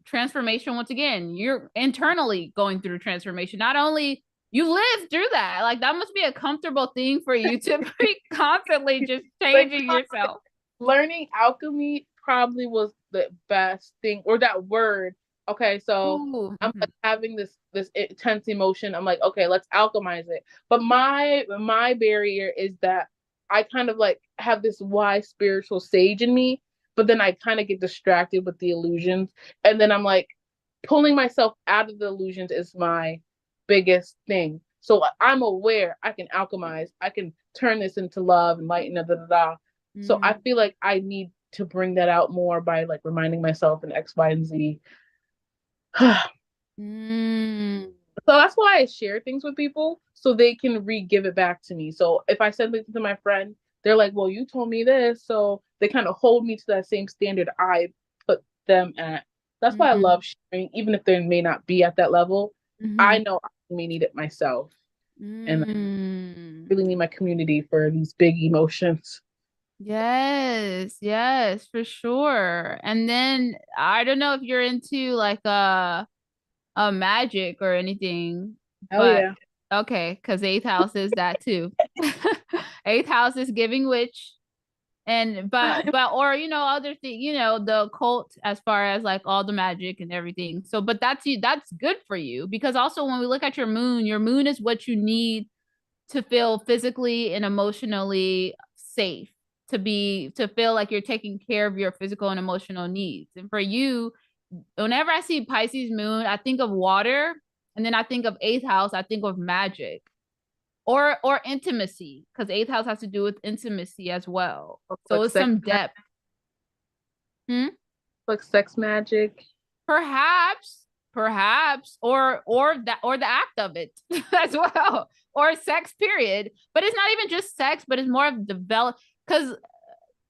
transformation once again. You're internally going through transformation. Not only you live through that, like that must be a comfortable thing for you to be constantly just Like changing yourself. learning alchemy probably was the best thing, or that word. Okay, so Ooh. I'm Mhm. like having this intense emotion. I'm like, okay, let's alchemize it. But my barrier is that I kind of like have this wise spiritual sage in me, but then I kind of get distracted with the illusions, and then I'm like pulling myself out of the illusions is my biggest thing. So I'm aware I can alchemize, I can turn this into love and light and da da da da. So I Mm. feel like I need to bring that out more by like reminding myself in X, Y, and Z. So Mm. that's why I share things with people so they can re-give it back to me. So if I send something to my friend, they're like, well, you told me this. So they kind of hold me to that same standard I put them at. That's why I Mm. love sharing, even if they may not be at that level. I Mhm. know I may need it myself. And I Mm. really need my community for these big emotions. Yes, yes, for sure. And then I don't know if you're into like magic or anything, Hell but yeah. okay, because eighth house is that too. Eighth house is giving witch. And but or other thing, the occult as far as like all the magic and everything. So but that's good for you because also when we look at your moon is what you need to feel physically and emotionally safe, to feel like you're taking care of your physical and emotional needs. And for you, whenever I see Pisces moon, I think of water, and then I think of eighth house, I think of magic or intimacy, because eighth house has to do with intimacy as well. So Like it's some sex, depth. Hmm? like sex magic. Perhaps, perhaps, or the act of it as well, or sex. Period. But it's not even just sex, but it's more of develop because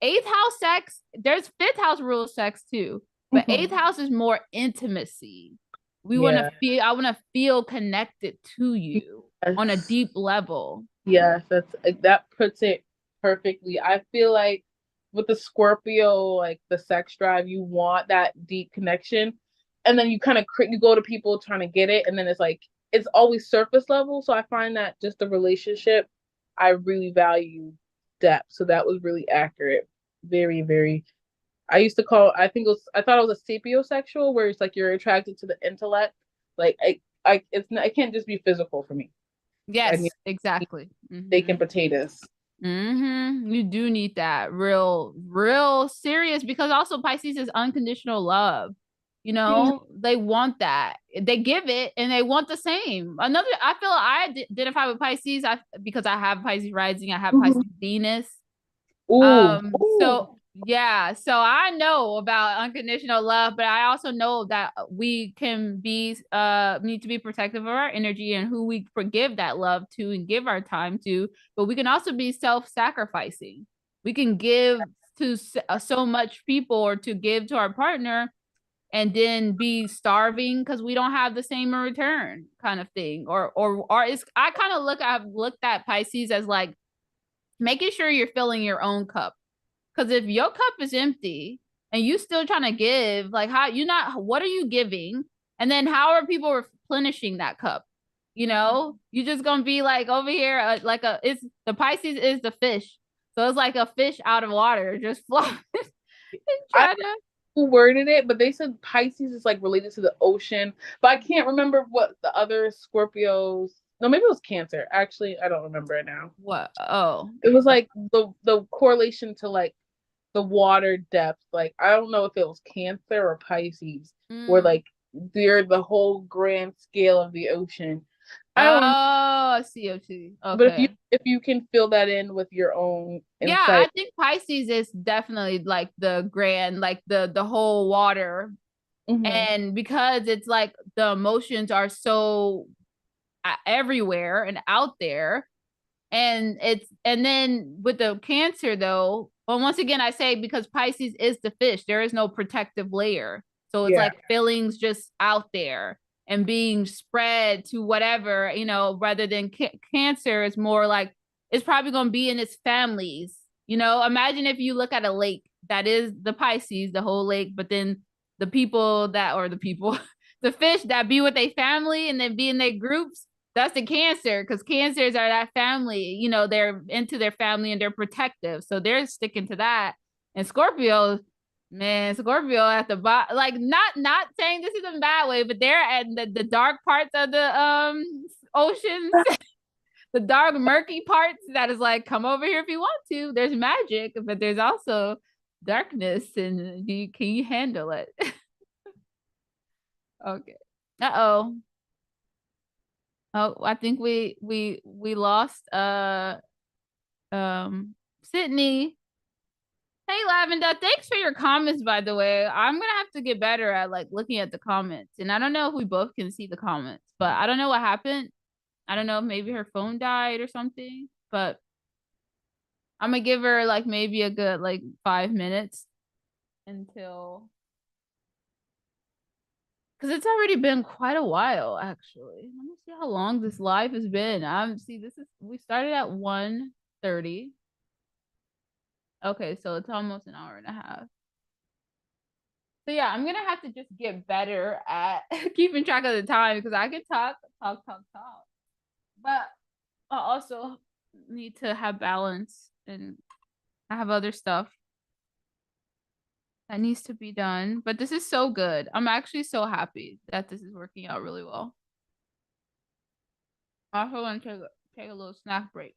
eighth house sex. There's fifth house rule sex too, but eighth Mm-hmm. house is more intimacy. We want to Yeah. feel. I want to feel connected to you on a Yes. deep level. Yes, that puts it perfectly. I feel like with the Scorpio, like the sex drive, you want that deep connection, and then you kind of you go to people trying to get it, and then it's like it's always surface level. So I find that just the relationship, I really value depth. So that was really accurate. Very, very. I used to call. I thought it was a sapiosexual, where it's like you're attracted to the intellect. Like it can't just be physical for me. I need Yes, exactly. steak and potatoes. You do need that real serious because also Pisces is unconditional love. Mm-hmm. They want that. They give it and they want the same. Another, I feel identify with Pisces because I have Pisces rising, I have Pisces Venus. Ooh, So ooh. yeah, so I know about unconditional love, but I also know that we can be need to be protective of our energy and who we forgive that love to and give our time to, but we can also be self-sacrificing. We can give to so much people or to give to our partner and then be starving because we don't have the same in return kind of thing. Or it's I kind of I've looked at Pisces as like making sure you're filling your own cup, because if your cup is empty and you still trying to give, like how you not what are you giving? And then how are people replenishing that cup? You just gonna be like over here, like it's the Pisces is the fish. So it's like a fish out of water, just floating and I trying to. who worded it, but they said Pisces is like related to the ocean. But I can't remember what the other Scorpios. No, maybe it was Cancer. Actually, I don't remember it now. What? Oh. It was like the correlation to like the water depth. Like I don't know if it was Cancer or Pisces, where Mm. like they're the whole grand scale of the ocean. I don't know, Oh, CO2. but Okay. if you can fill that in with your own Yeah, I insight. think Pisces is definitely like the grand, like the whole water. Mm-hmm. And because it's like the emotions are so everywhere and out there, and then with the Cancer though, well, once again I say because Pisces is the fish, there is no protective layer, so it's Yeah. like feelings just out there. and being spread to whatever, rather than Cancer is more like it's probably going to be in its families. Imagine if you look at a lake that is the Pisces, the whole lake, but then the people the fish that be with their family and then be in their groups, that's the Cancer, because Cancers are that family, they're into their family and they're protective. So they're sticking to that. And Scorpio, man, Scorpio at the bottom, like not saying this is a bad way, but they're at the dark parts of the oceans, the dark murky parts that is like, come over here if you want to. There's magic, but there's also darkness, and can you handle it? Okay. Uh-oh. Oh, I think we lost Sydnie. Hey Lavender, thanks for your comments, by the way. I'm gonna have to get better at like looking at the comments. And I don't know if we both can see the comments, but I don't know what happened. I don't know if maybe her phone died or something, but I'm gonna give her like maybe a good like 5 minutes until, because it's already been quite a while actually. Let me see how long this live has been. See, we started at 1:30. Okay, so it's almost an hour and a half. So yeah, I'm gonna have to just get better at keeping track of the time, because I can talk. But I also need to have balance, and I have other stuff that needs to be done. But this is so good. I'm actually so happy that this is working out really well. I also want to take a little snack break.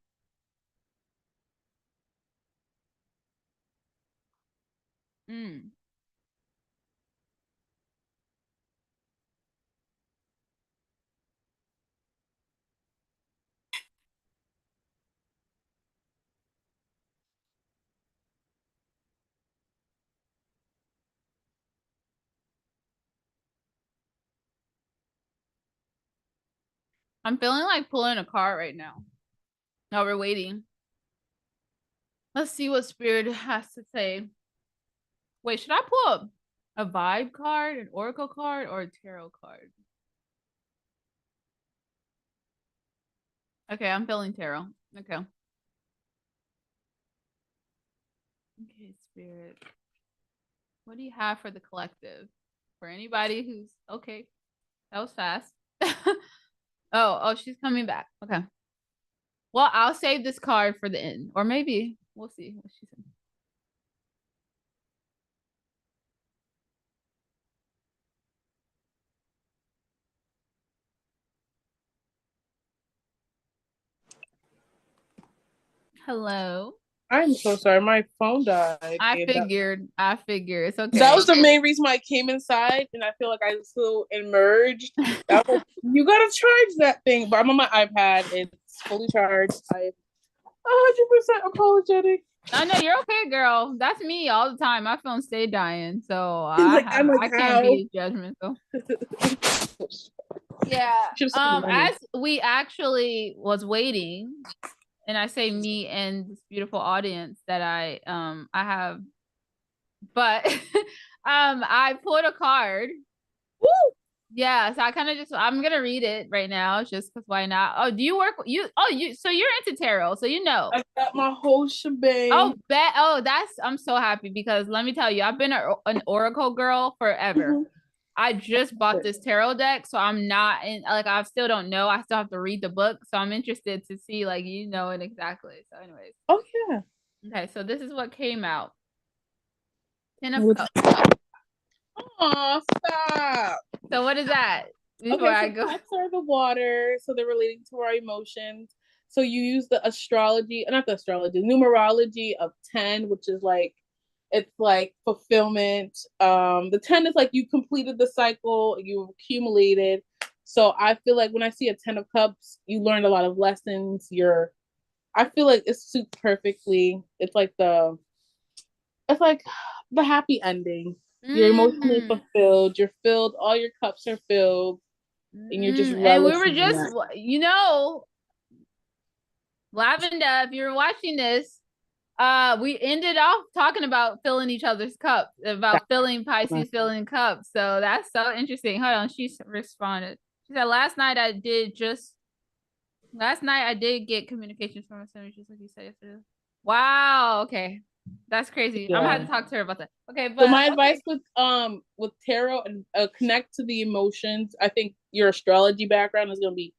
I'm feeling like pulling a card right now. Now we're waiting. Let's see what Spirit has to say. Wait, should I pull a vibe card, an oracle card, or a tarot card? Okay, I'm feeling tarot. Okay. Okay, Spirit. What do you have for the collective? For anybody who's okay. That was fast. Oh, she's coming back. Okay. Well, I'll save this card for the end. Or maybe we'll see what she said. Hello. I'm so sorry. My phone died. I figured. It's okay. That was the main reason why I came inside, and I feel like I still emerged. Like, you gotta charge that thing. But I'm on my iPad. It's fully charged. I'm 100% apologetic. No, you're okay, girl. That's me all the time. My phone stayed dying, so I can't be judgmental. Yeah. As we actually was waiting, and I say me and this beautiful audience that I have, but I pulled a card. Woo! Yeah, so I'm gonna read it right now just because why not? Oh, do you work so you're into tarot, so I got my whole shebang. I'm so happy, because let me tell you, I've been an oracle girl forever. Mm-hmm. I just bought this tarot deck, so I'm not in, like, I still don't know. I still have to read the book, so I'm interested to see like it exactly. So anyways. Oh yeah. Okay, so this is what came out. 10 of Cups. Oh, stop. So what is that? Before I go. Cups are the water, so they're relating to our emotions. So you use the numerology of 10, which is like, it's like fulfillment. The 10 is like you completed the cycle, you accumulated. So I feel like when I see a 10 of Cups, you learned a lot of lessons. I feel like it suits perfectly. It's like the happy ending. You're emotionally fulfilled. You're filled. All your cups are filled, and you're just. And we were just, Lavender, if you're watching this, We ended off talking about filling each other's cups, about filling Pisces filling cups. So that's so interesting. Hold on, she responded. She said last night I did get communications from a senator, just like you said yesterday. Wow, okay. That's crazy. I'm gonna have to talk to her about that. Okay, but so my advice with tarot and connect to the emotions. I think your astrology background is gonna be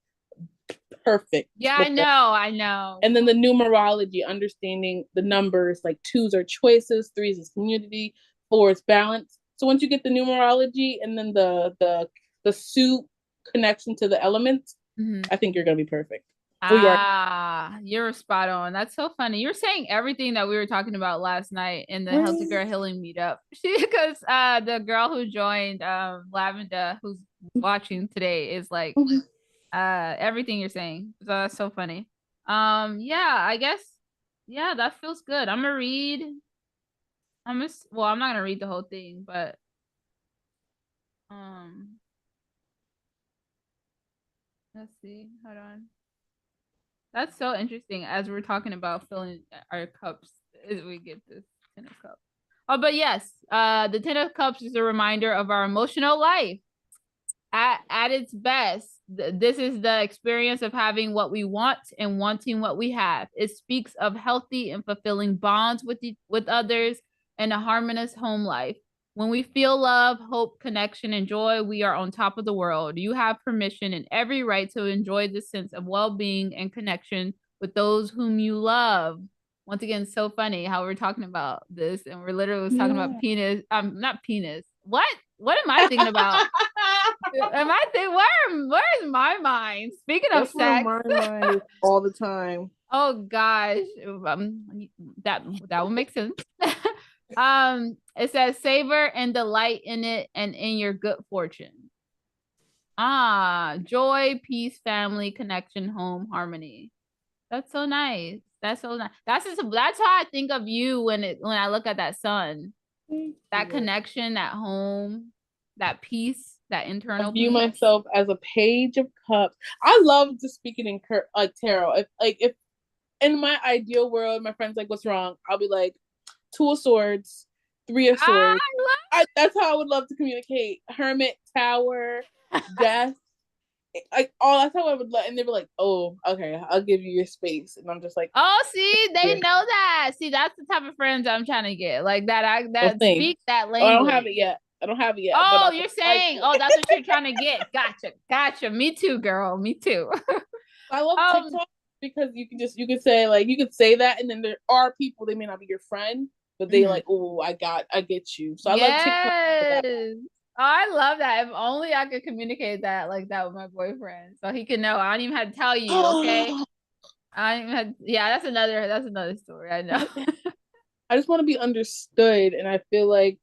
perfect. Yeah, I know. And then the numerology, understanding the numbers, like 2s are choices, 3s is community, 4 is balance. So once you get the numerology and then the suit connection to the elements, I think you're gonna be perfect. You're spot on. That's so funny. You're saying everything that we were talking about last night in the Healthy Girl Healing meetup. Because the girl who joined Lavender, who's watching today, is like everything you're saying. So that's so funny. Yeah, I guess that feels good. I'm gonna read. Well, I'm not gonna read the whole thing, but um let's see. Hold on. That's so interesting as we're talking about filling our cups as we get this Ten of Cups. Oh, but yes, the Ten of Cups is a reminder of our emotional life at its best. This is the experience of having what we want and wanting what we have. It speaks of healthy and fulfilling bonds with others and a harmonious home life. When we feel love, hope, connection, and joy, we are on top of the world. You have permission and every right to enjoy this sense of well-being and connection with those whom you love. Once again, so funny how we're talking about this, and we're literally talking about penis. Not penis. What am I thinking about? Am I thinking where's my mind? Speaking of sex, my mind is all the time. Oh gosh, that would make sense. It says savor and delight in it and in your good fortune. Joy, peace, family, connection, home, harmony. That's so nice. That's so nice. That's how I think of you when I look at that sun. That connection, that home, that peace, that internal I view peace. myself as a page of cups. I love just speaking in tarot. If in my ideal world, my friend's like, "What's wrong?" I'll be like, 2 of Swords, 3 of Swords. That's how I would love to communicate. Hermit, Tower, Death. Like all that's how I would and they were like, "Oh, okay, I'll give you your space," and I'm just like, "Oh, see, they know that. See, that's the type of friends I'm trying to get, like that speak that language." I don't have it yet. Oh, you're saying, that's what you're trying to get. Gotcha. Me too, girl. Me too. I love TikTok because you can say like you could say that, and then there are people, they may not be your friend, but they like, "Oh, I get you." So I love TikTok. Oh, I love that. If only I could communicate that like that with my boyfriend, so he can know. I don't even have to tell you, okay? That's another story. I know. I just want to be understood, and I feel like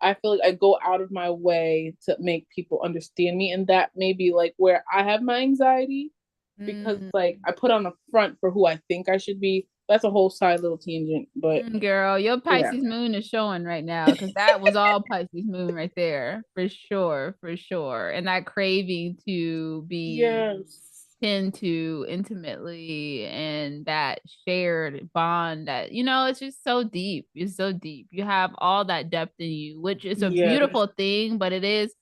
I go out of my way to make people understand me, and that may be like where I have my anxiety because like I put on a front for who I think I should be. That's a whole side little tangent, but girl, your Pisces moon is showing right now because that was all Pisces moon right there for sure, and that craving to be tend to intimately and that shared bond that it's just so deep. It's so deep. You have all that depth in you, which is a beautiful thing, but it is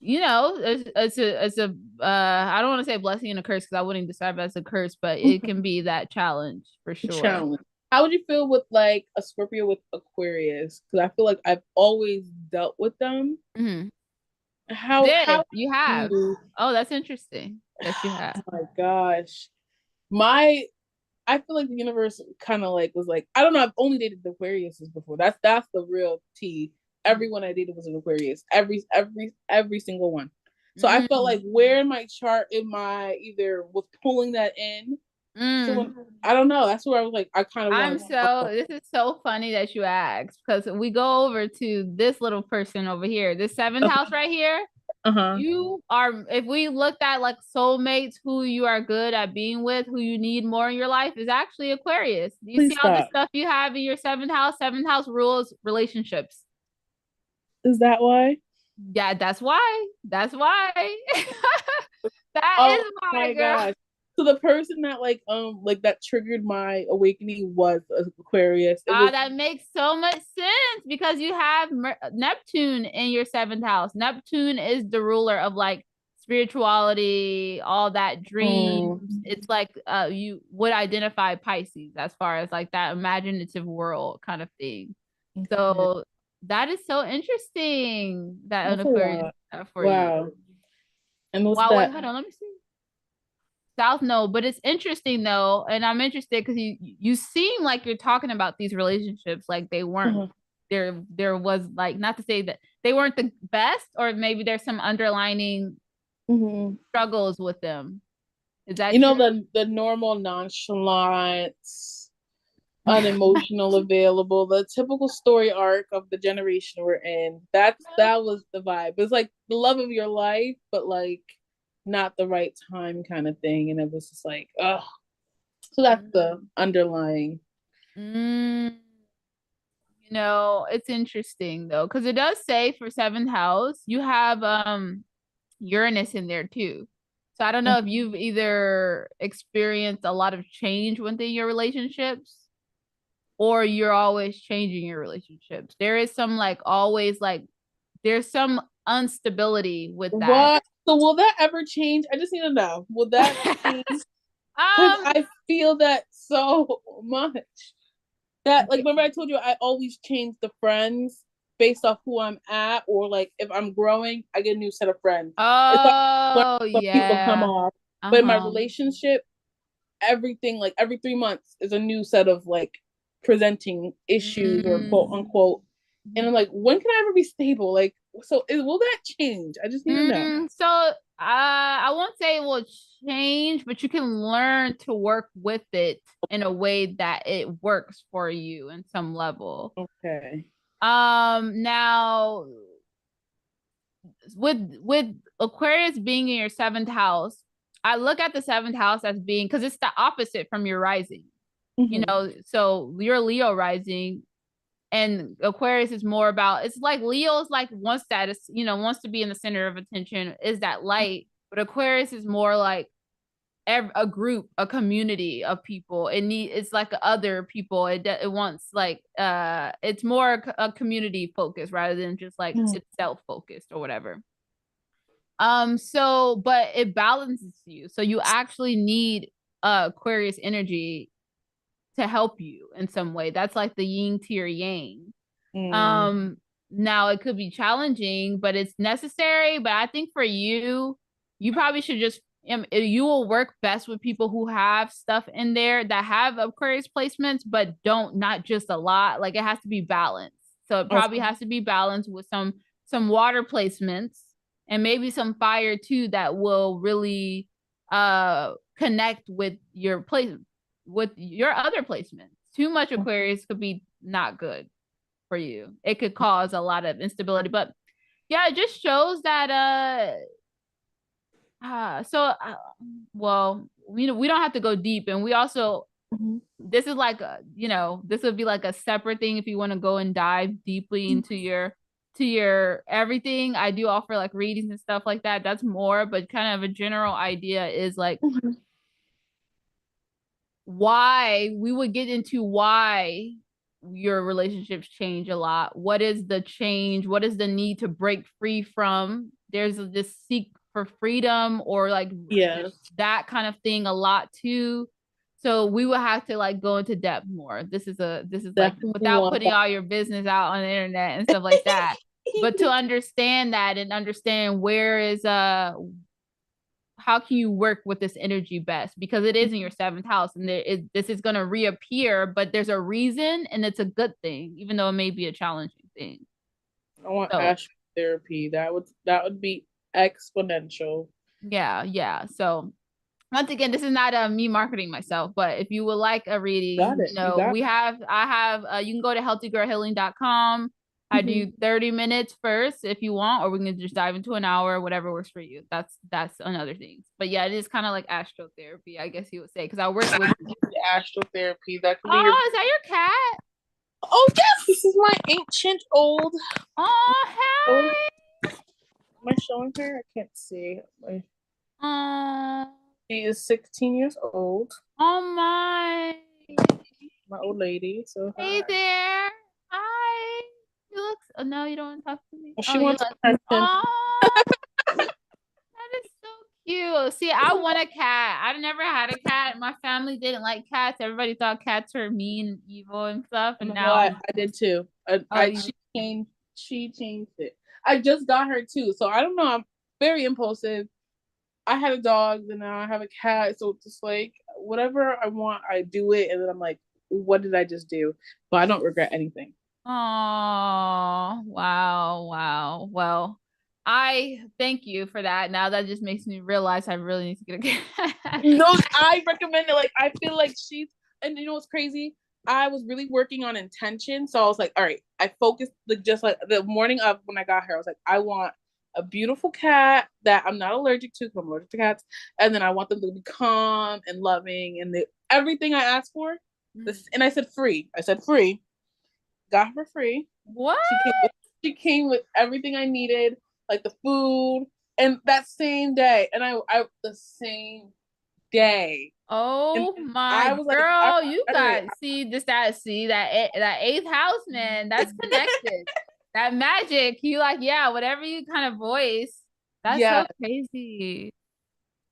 it's a I don't want to say blessing and a curse because I wouldn't describe it as a curse, but it can be that challenge for sure. How would you feel with like a Scorpio with Aquarius? Because I feel like I've always dealt with them. How you have? Oh, that's interesting that you have. Oh my gosh. I feel like the universe kind of like was like, I don't know, I've only dated the Aquariuses before. That's the real tea. Everyone I dated was an Aquarius. Every single one. So I felt like where in my chart am I either was pulling that in. So I don't know. That's where I was like, I kind of this is so funny that you asked because we go over to this little person over here, this seventh house right here. You are, if we looked at like soulmates, who you are good at being with, who you need more in your life, is actually Aquarius. Do you see all the stuff you have in your seventh house? Seventh house rules relationships. Is that why? Yeah, that's why. That is why, my girl. Gosh. So the person that like that triggered my awakening was Aquarius. It was That makes so much sense because you have Neptune in your seventh house. Neptune is the ruler of like spirituality, all that dreams. It's like you would identify Pisces as far as like that imaginative world kind of thing. okay. So that is so interesting that an That's a Aquarius lot. for you. Wow. And what's Wow, wait, that? hold on, let me see. South no, but it's interesting though, and I'm interested because you seem like you're talking about these relationships like they weren't Uh-huh. there was like not to say that they weren't the best, or maybe there's some underlining Mm-hmm. struggles with them. Is You that know true? the normal nonchalant, unemotional, available, the typical story arc of the generation we're in. That was the vibe. It's like the love of your life, but like not the right time kind of thing. And it was just like, oh, so that's the underlying. Mm, it's interesting though, because it does say for seventh house, you have Uranus in there too. So I don't know if you've either experienced a lot of change within your relationships or you're always changing your relationships. There is some like always like there's some instability with that. What? So will that ever change? I just need to know. Will that change? Because um I feel that so much. That like remember I told you I always change the friends based off who I'm at, or like if I'm growing, I get a new set of friends. It's like oh some people come yeah. off. But in my Uh-huh. relationship, everything like every 3 months is a new set of like presenting issues or quote Mm. unquote. And I'm like, when can I ever be stable? Like, so will that change? I just need to know. So I won't say it will change, but you can learn to work with it in a way that it works for you in some level. Okay. Now with Aquarius being in your seventh house, I look at the seventh house as being because it's the opposite from your rising. Mm-hmm. So your Leo rising and Aquarius is more about it's like Leo's like wants that is wants to be in the center of attention, is that light, but Aquarius is more like a group, a community of people. It's like other people. It wants like it's more a community focus rather than just like Mm-hmm. it's self focused or whatever. So but it balances you, so you actually need Aquarius energy to help you in some way. That's like the yin to your yang. Mm. um Now it could be challenging, but it's necessary. But I think for you, you probably should just you will work best with people who have stuff in there that have Aquarius placements, but don't not just a lot. Like it has to be balanced. So it probably Okay. has to be balanced with some water placements and maybe some fire too that will really connect with your place with your other placements. Too much Aquarius could be not good for you. It could cause a lot of instability. But yeah, it just shows that well, we don't have to go deep, and we also Mm-hmm. this is like this would be like a separate thing if you want to go and dive deeply into your everything. I do offer like readings and stuff like that. That's more, but kind of a general idea is like Mm-hmm. why we would get into why your relationships change a lot. What is the change? What is the need to break free from? There's this seek for freedom or like Yes. that kind of thing a lot too. So we will have to like go into depth more. This is like Definitely without want putting all your business out on the internet and stuff like that. But to understand that and understand where is how can you work with this energy best, because it is in your seventh house and this is going to reappear, but there's a reason and it's a good thing even though it may be a challenging thing. I want So astro therapy. That would be exponential. yeah, so once again, this is not me marketing myself, but if you would like a Got reading, it. You got I have you can go to healthygirlhealing.com. it. I do 30 minutes first if you want, or we can just dive into an hour, whatever works for you. That's another thing. But yeah, it is kind of like astrotherapy, I guess you would say, because I work with Astro therapy. That could be your. Oh, is that your cat? Oh yes, this is my ancient old. Oh, Old. hey. Am I showing her? I can't see. Oh. She is 16 years old. Oh my. My old lady. So Hey hi. there. Hi. You look. Oh, no, you don't want to talk to me. She Oh, you wants look. attention. Oh, that is so cute. See, I want a cat. I've never had a cat. My family didn't like cats. Everybody thought cats were mean and evil and stuff. And No, now, I did too. oh, you. She changed it. I just got her too, so I don't know. I'm very impulsive. I had a dog, then now I have a cat, so it's just like whatever I want, I do it, and then I'm like, what did I just do? But I don't regret anything. Oh, wow, wow. Well, I thank you for that. Now that just makes me realize I really need to get a cat. No, I recommend it. Like I feel like she's, and you know what's crazy? I was really working on intention, so I was like, all right, I focused like just like the morning of when I got her, I was like, I want a beautiful cat that I'm not allergic to because I'm allergic to cats, and then I want them to be calm and loving and everything I asked for. This, and I said free. I said free. Got her free. What? She came with, she came with everything I needed, like the food, and that same day, and I the same day. And Oh I my was like, girl, you all right, got that eighth house, man. That's connected. That magic. You like, yeah, whatever you kind of voice. That's yeah, so crazy.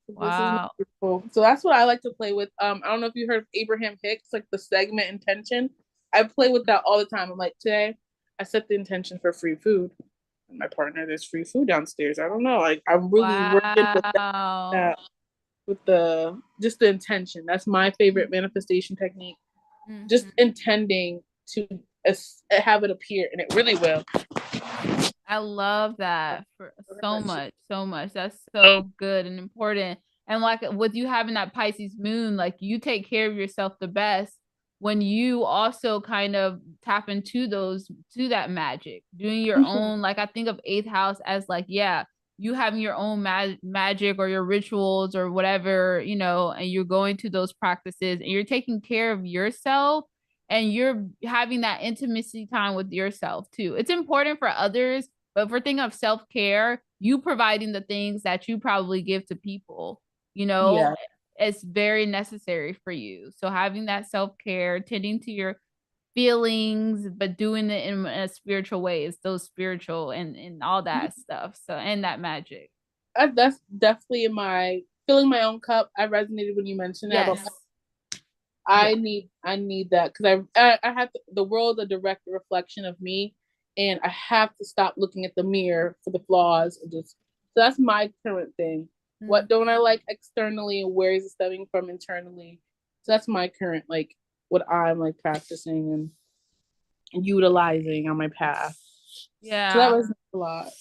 this is Wow. wonderful. So that's what I like to play with. I don't know if you heard of Abraham Hicks, like the segment intention. I play with that all the time. I'm like, today I set the intention for free food. And my partner, there's free food downstairs. I don't know. Like I'm really working with Wow. that with the just the intention. That's my favorite manifestation technique. Just Mhm. intending to have it appear, and it really will. I love that for so much, so much. That's so good and important. And like with you having that Pisces moon, like you take care of yourself the best when you also kind of tap into to that magic, doing your own. Like I think of eighth house as like, yeah, you having your own magic or your rituals or whatever, and you're going to those practices and you're taking care of yourself and you're having that intimacy time with yourself too. It's important for others, but for thinking of self-care, you providing the things that you probably give to people, you know, Yeah, it's very necessary for you. So having that self-care, tending to your feelings, but doing it in a spiritual way is those spiritual and all that stuff. So and that magic. that's definitely in my filling my own cup. I resonated when you mentioned that. About Yes. Yeah. I need that because I have the world a direct reflection of me, and I have to stop looking at the mirror for the flaws. And just so that's my current thing. What Mm. don't I like externally, and where is it stemming from internally? So that's my current like what I'm like practicing and utilizing on my path. So that Yeah. was a lot.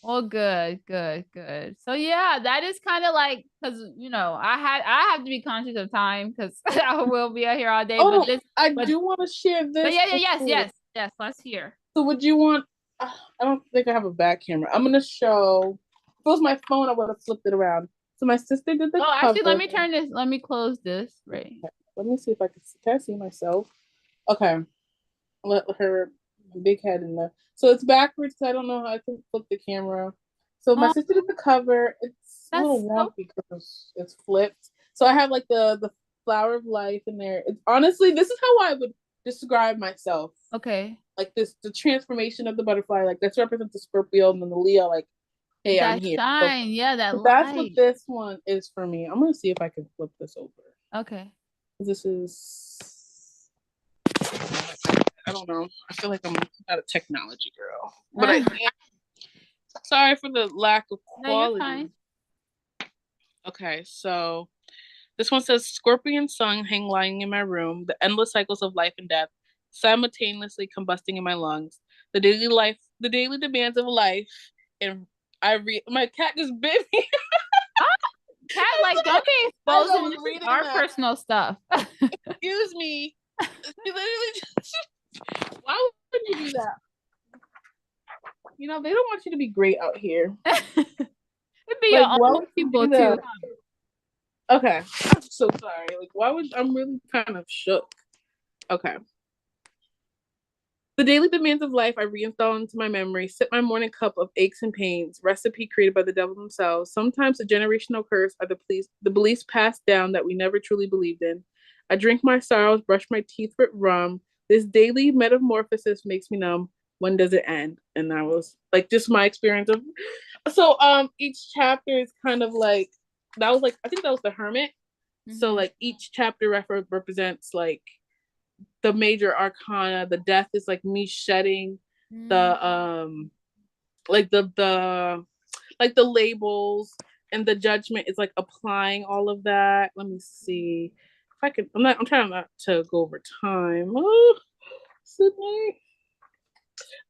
Well, good, good, good. So yeah, that is kind of like because I have to be conscious of time because I will be out here all day. Oh, I But do want to share but this yeah, yeah, yes, before. yes, yes. Let's hear. So would you want? I don't think I have a back camera. I'm gonna show. If it was my phone, I would have flipped it around. So my sister did the Oh, actually, let cover. me turn this. Let me close this. Right. Let me see if I can I see myself? Okay. Let her big head in there. So it's backwards because I don't know how I can flip the camera. So my Oh, sister did the cover. It's a little that's so. wonky because it's flipped. So I have like the flower of life in there. It's, honestly, this is how I would describe myself. Okay. Like this, the transformation of the butterfly. Like this represents the Scorpio and then the Leo. Like, hey, I'm That here. So shine. Yeah, that that's what light. this one is for me. I'm gonna see if I can flip this over. Okay. This is I don't know. I feel like I'm not a technology girl, but I am. Sorry for the lack of No, you're quality. fine. Okay, so this one says Scorpion Sun hang lying in my room, the endless cycles of life and death simultaneously combusting in my lungs, the daily demands of life, and my cat just bit me. Oh, cat, like, don't be As I exposing. was This is reading our that, personal stuff. excuse me. She literally just, why would you do that? You know, they don't want you to be great out here. It'd be your Like, why own would you people do too. that? Okay. I'm so sorry. Like, why would I'm really kind of shook. Okay. The daily demands of life I reinstall into my memory, sip my morning cup of aches and pains, recipe created by the devil themselves. Sometimes the generational curse are the beliefs passed down that we never truly believed in. I drink my sorrows, brush my teeth with rum. This daily metamorphosis makes me numb. When does it end? And that was like just my experience of each chapter is kind of like that was like I think that was the Hermit. So like each chapter represents like the major arcana. The death is like me shedding the like the like the labels, and the judgment is like applying all of that. Let me see if I can. I'm trying not to go over time. Oh, Sydnie.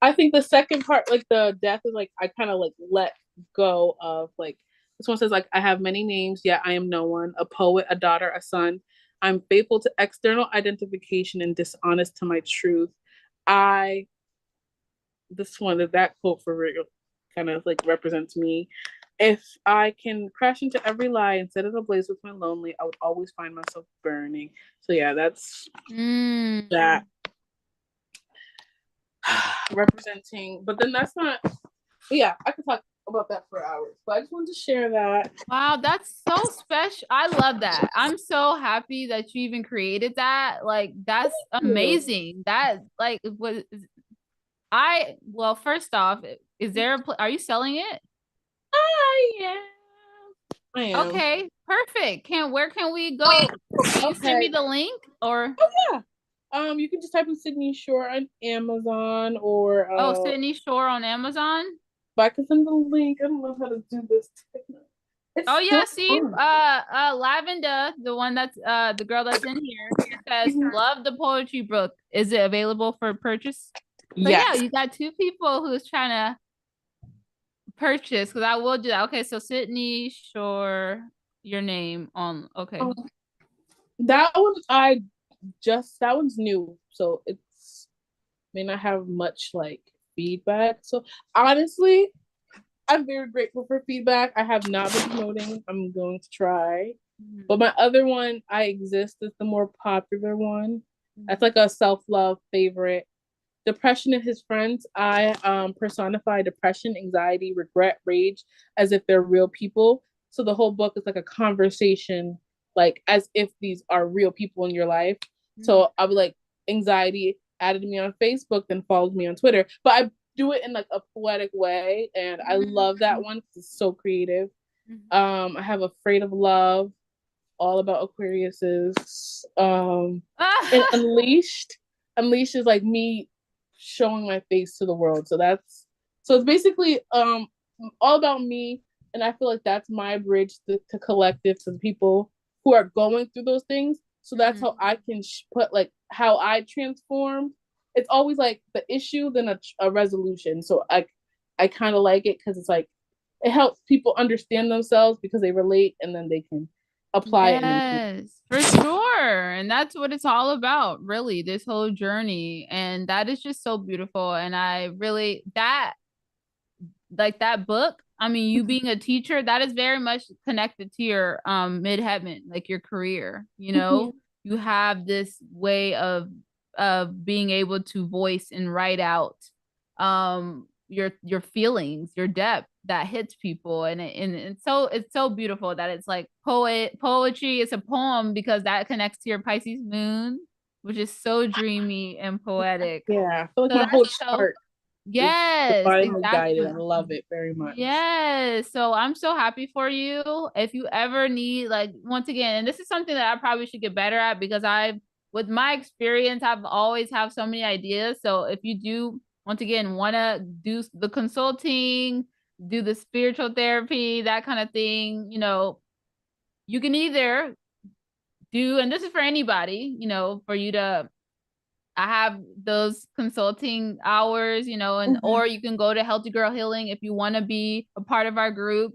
I think the second part, like the death, is like I kind of like let go of like this one says like I have many names, yet I am no one. A poet, a daughter, a son. I'm faithful to external identification and dishonest to my truth. I this one that quote for real kind of like represents me. If I can crash into every lie and set it ablaze with my lonely, I would always find myself burning. So yeah, that's that representing. But then that's not. Yeah, I could talk about that for hours, but I just wanted to share that. Wow, that's so special. I love that. I'm so happy that you even created that. Like, that's amazing. That like was well, first off, is there are you selling it? I am. Okay, perfect. Where can we go? Can you send me the link or? Oh yeah. You can just type in Sydney Shore on Amazon or Sydney Shore on Amazon. But I can send the link. I don't know how to do this. Oh yeah, see, Lavenda, the one that's the girl that's in here, she says, "Love the poetry book. Is it available for purchase?" So yes. Yeah, you got two people who's trying to purchase because I will do that. Okay, so Sydney Shore, your name on. Okay, that one that one's new, so it's may not have much like feedback. So honestly, I'm very grateful for feedback. I have not been promoting. I'm going to try. But my other one, I Exist, is the more popular one. That's like a self-love favorite. Depression and His Friends, I personify depression, anxiety, regret, rage as if they're real people. So the whole book is like a conversation, like as if these are real people in your life. So I'll be like, anxiety added me on Facebook, then followed me on Twitter. But I do it in like a poetic way, and I love that one because it's so creative. I have Afraid of Love, all about Aquariuses. And Unleashed is like me showing my face to the world. So it's basically all about me, and I feel like that's my bridge to collective, to the people who are going through those things. So that's how I can put like how I transform. It's always like the issue, then a resolution. So I kind of like it because it's like it helps people understand themselves because they relate, and then they can apply it. Yes, for sure. And that's what it's all about, really, this whole journey. And that is just so beautiful. And I really that like that book, I mean, you being a teacher, that is very much connected to your midheaven, like your career, you know. You have this way of being able to voice and write out your feelings, your depth that hits people, and so it's so beautiful that it's like poetry. It's a poem because that connects to your Pisces moon, which is so dreamy and poetic. Yeah, I feel like my whole chart. Yes, exactly. Guided. I love it very much. Yes. So I'm so happy for you. If you ever need, like, once again, and this is something that I probably should get better at because with my experience, I've always have so many ideas. So if you do, once again, want to do the consulting, do the spiritual therapy, that kind of thing, you know, you can either do, and this is for anybody, you know, for you to I have those consulting hours, you know, and or you can go to Healthy Girl Healing if you want to be a part of our group.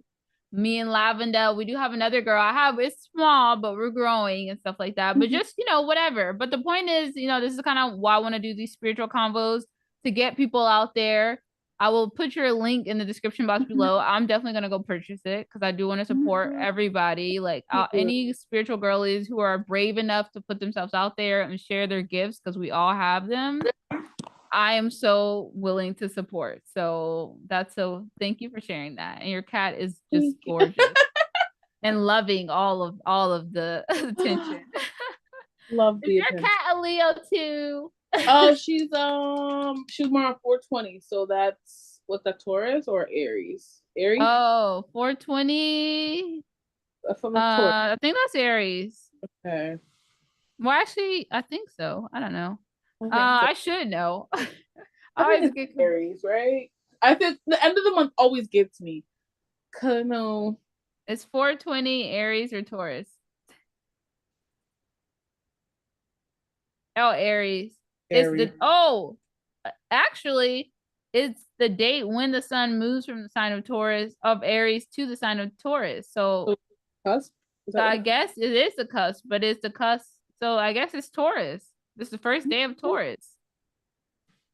Me and Lavenda, we do have another girl. It's small, but we're growing and stuff like that. But just, you know, whatever. But the point is, you know, this is kind of why I want to do these spiritual convos to get people out there. I will put your link in the description box below. I'm definitely going to go purchase it because I do want to support everybody. Like any spiritual girlies who are brave enough to put themselves out there and share their gifts because we all have them. I am so willing to support. So that's so thank you for sharing that. And your cat is just Thank gorgeous and loving all of the attention. Love Is the your attention. cat a Leo too? Oh, she's more on 420, so that's what's that, Taurus or Aries? Aries? Oh, 420. I feel like Taurus. I think that's Aries. Okay. Well, actually, I think so. I don't know. I think so. I should know. I I think always it's get Aries, right? I think the end of the month always gets me. Cause no it's 420 Aries or Taurus. Oh, Aries. It's Aries. the actually, it's the date when the sun moves from the sign of Taurus of Aries to the sign of Taurus. So So, cusp? Is that what I it's guess it is the cusp, but it's the cusp. So I guess it's Taurus. This is the first day of called? Taurus.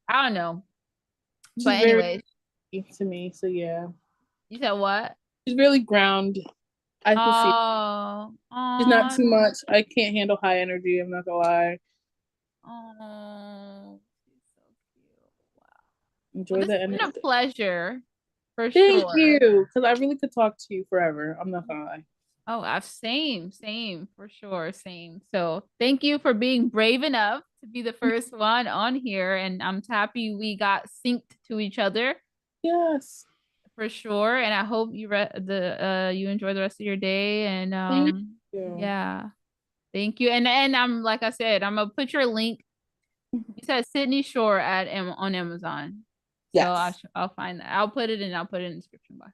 I don't know. She's But very anyways, to me, so yeah. you said what? She's really ground. I can see Oh, she's not oh, too much. I can't handle high energy, I'm not gonna lie. oh, she's so cute. Wow. Well, Enjoy this the has been a energy. pleasure for Thank sure. you. Because I really could talk to you forever. I'm not gonna lie. Oh, I've same for sure, same. So thank you for being brave enough to be the first one on here, and I'm happy we got synced to each other Yes. for sure. And I hope you enjoy the rest of your day. And Thank you. yeah, thank you. And I'm like I said, I'm gonna put your link. You said Sydney Shore on Amazon, so Yes. I'll find that. I'll put it in the description box.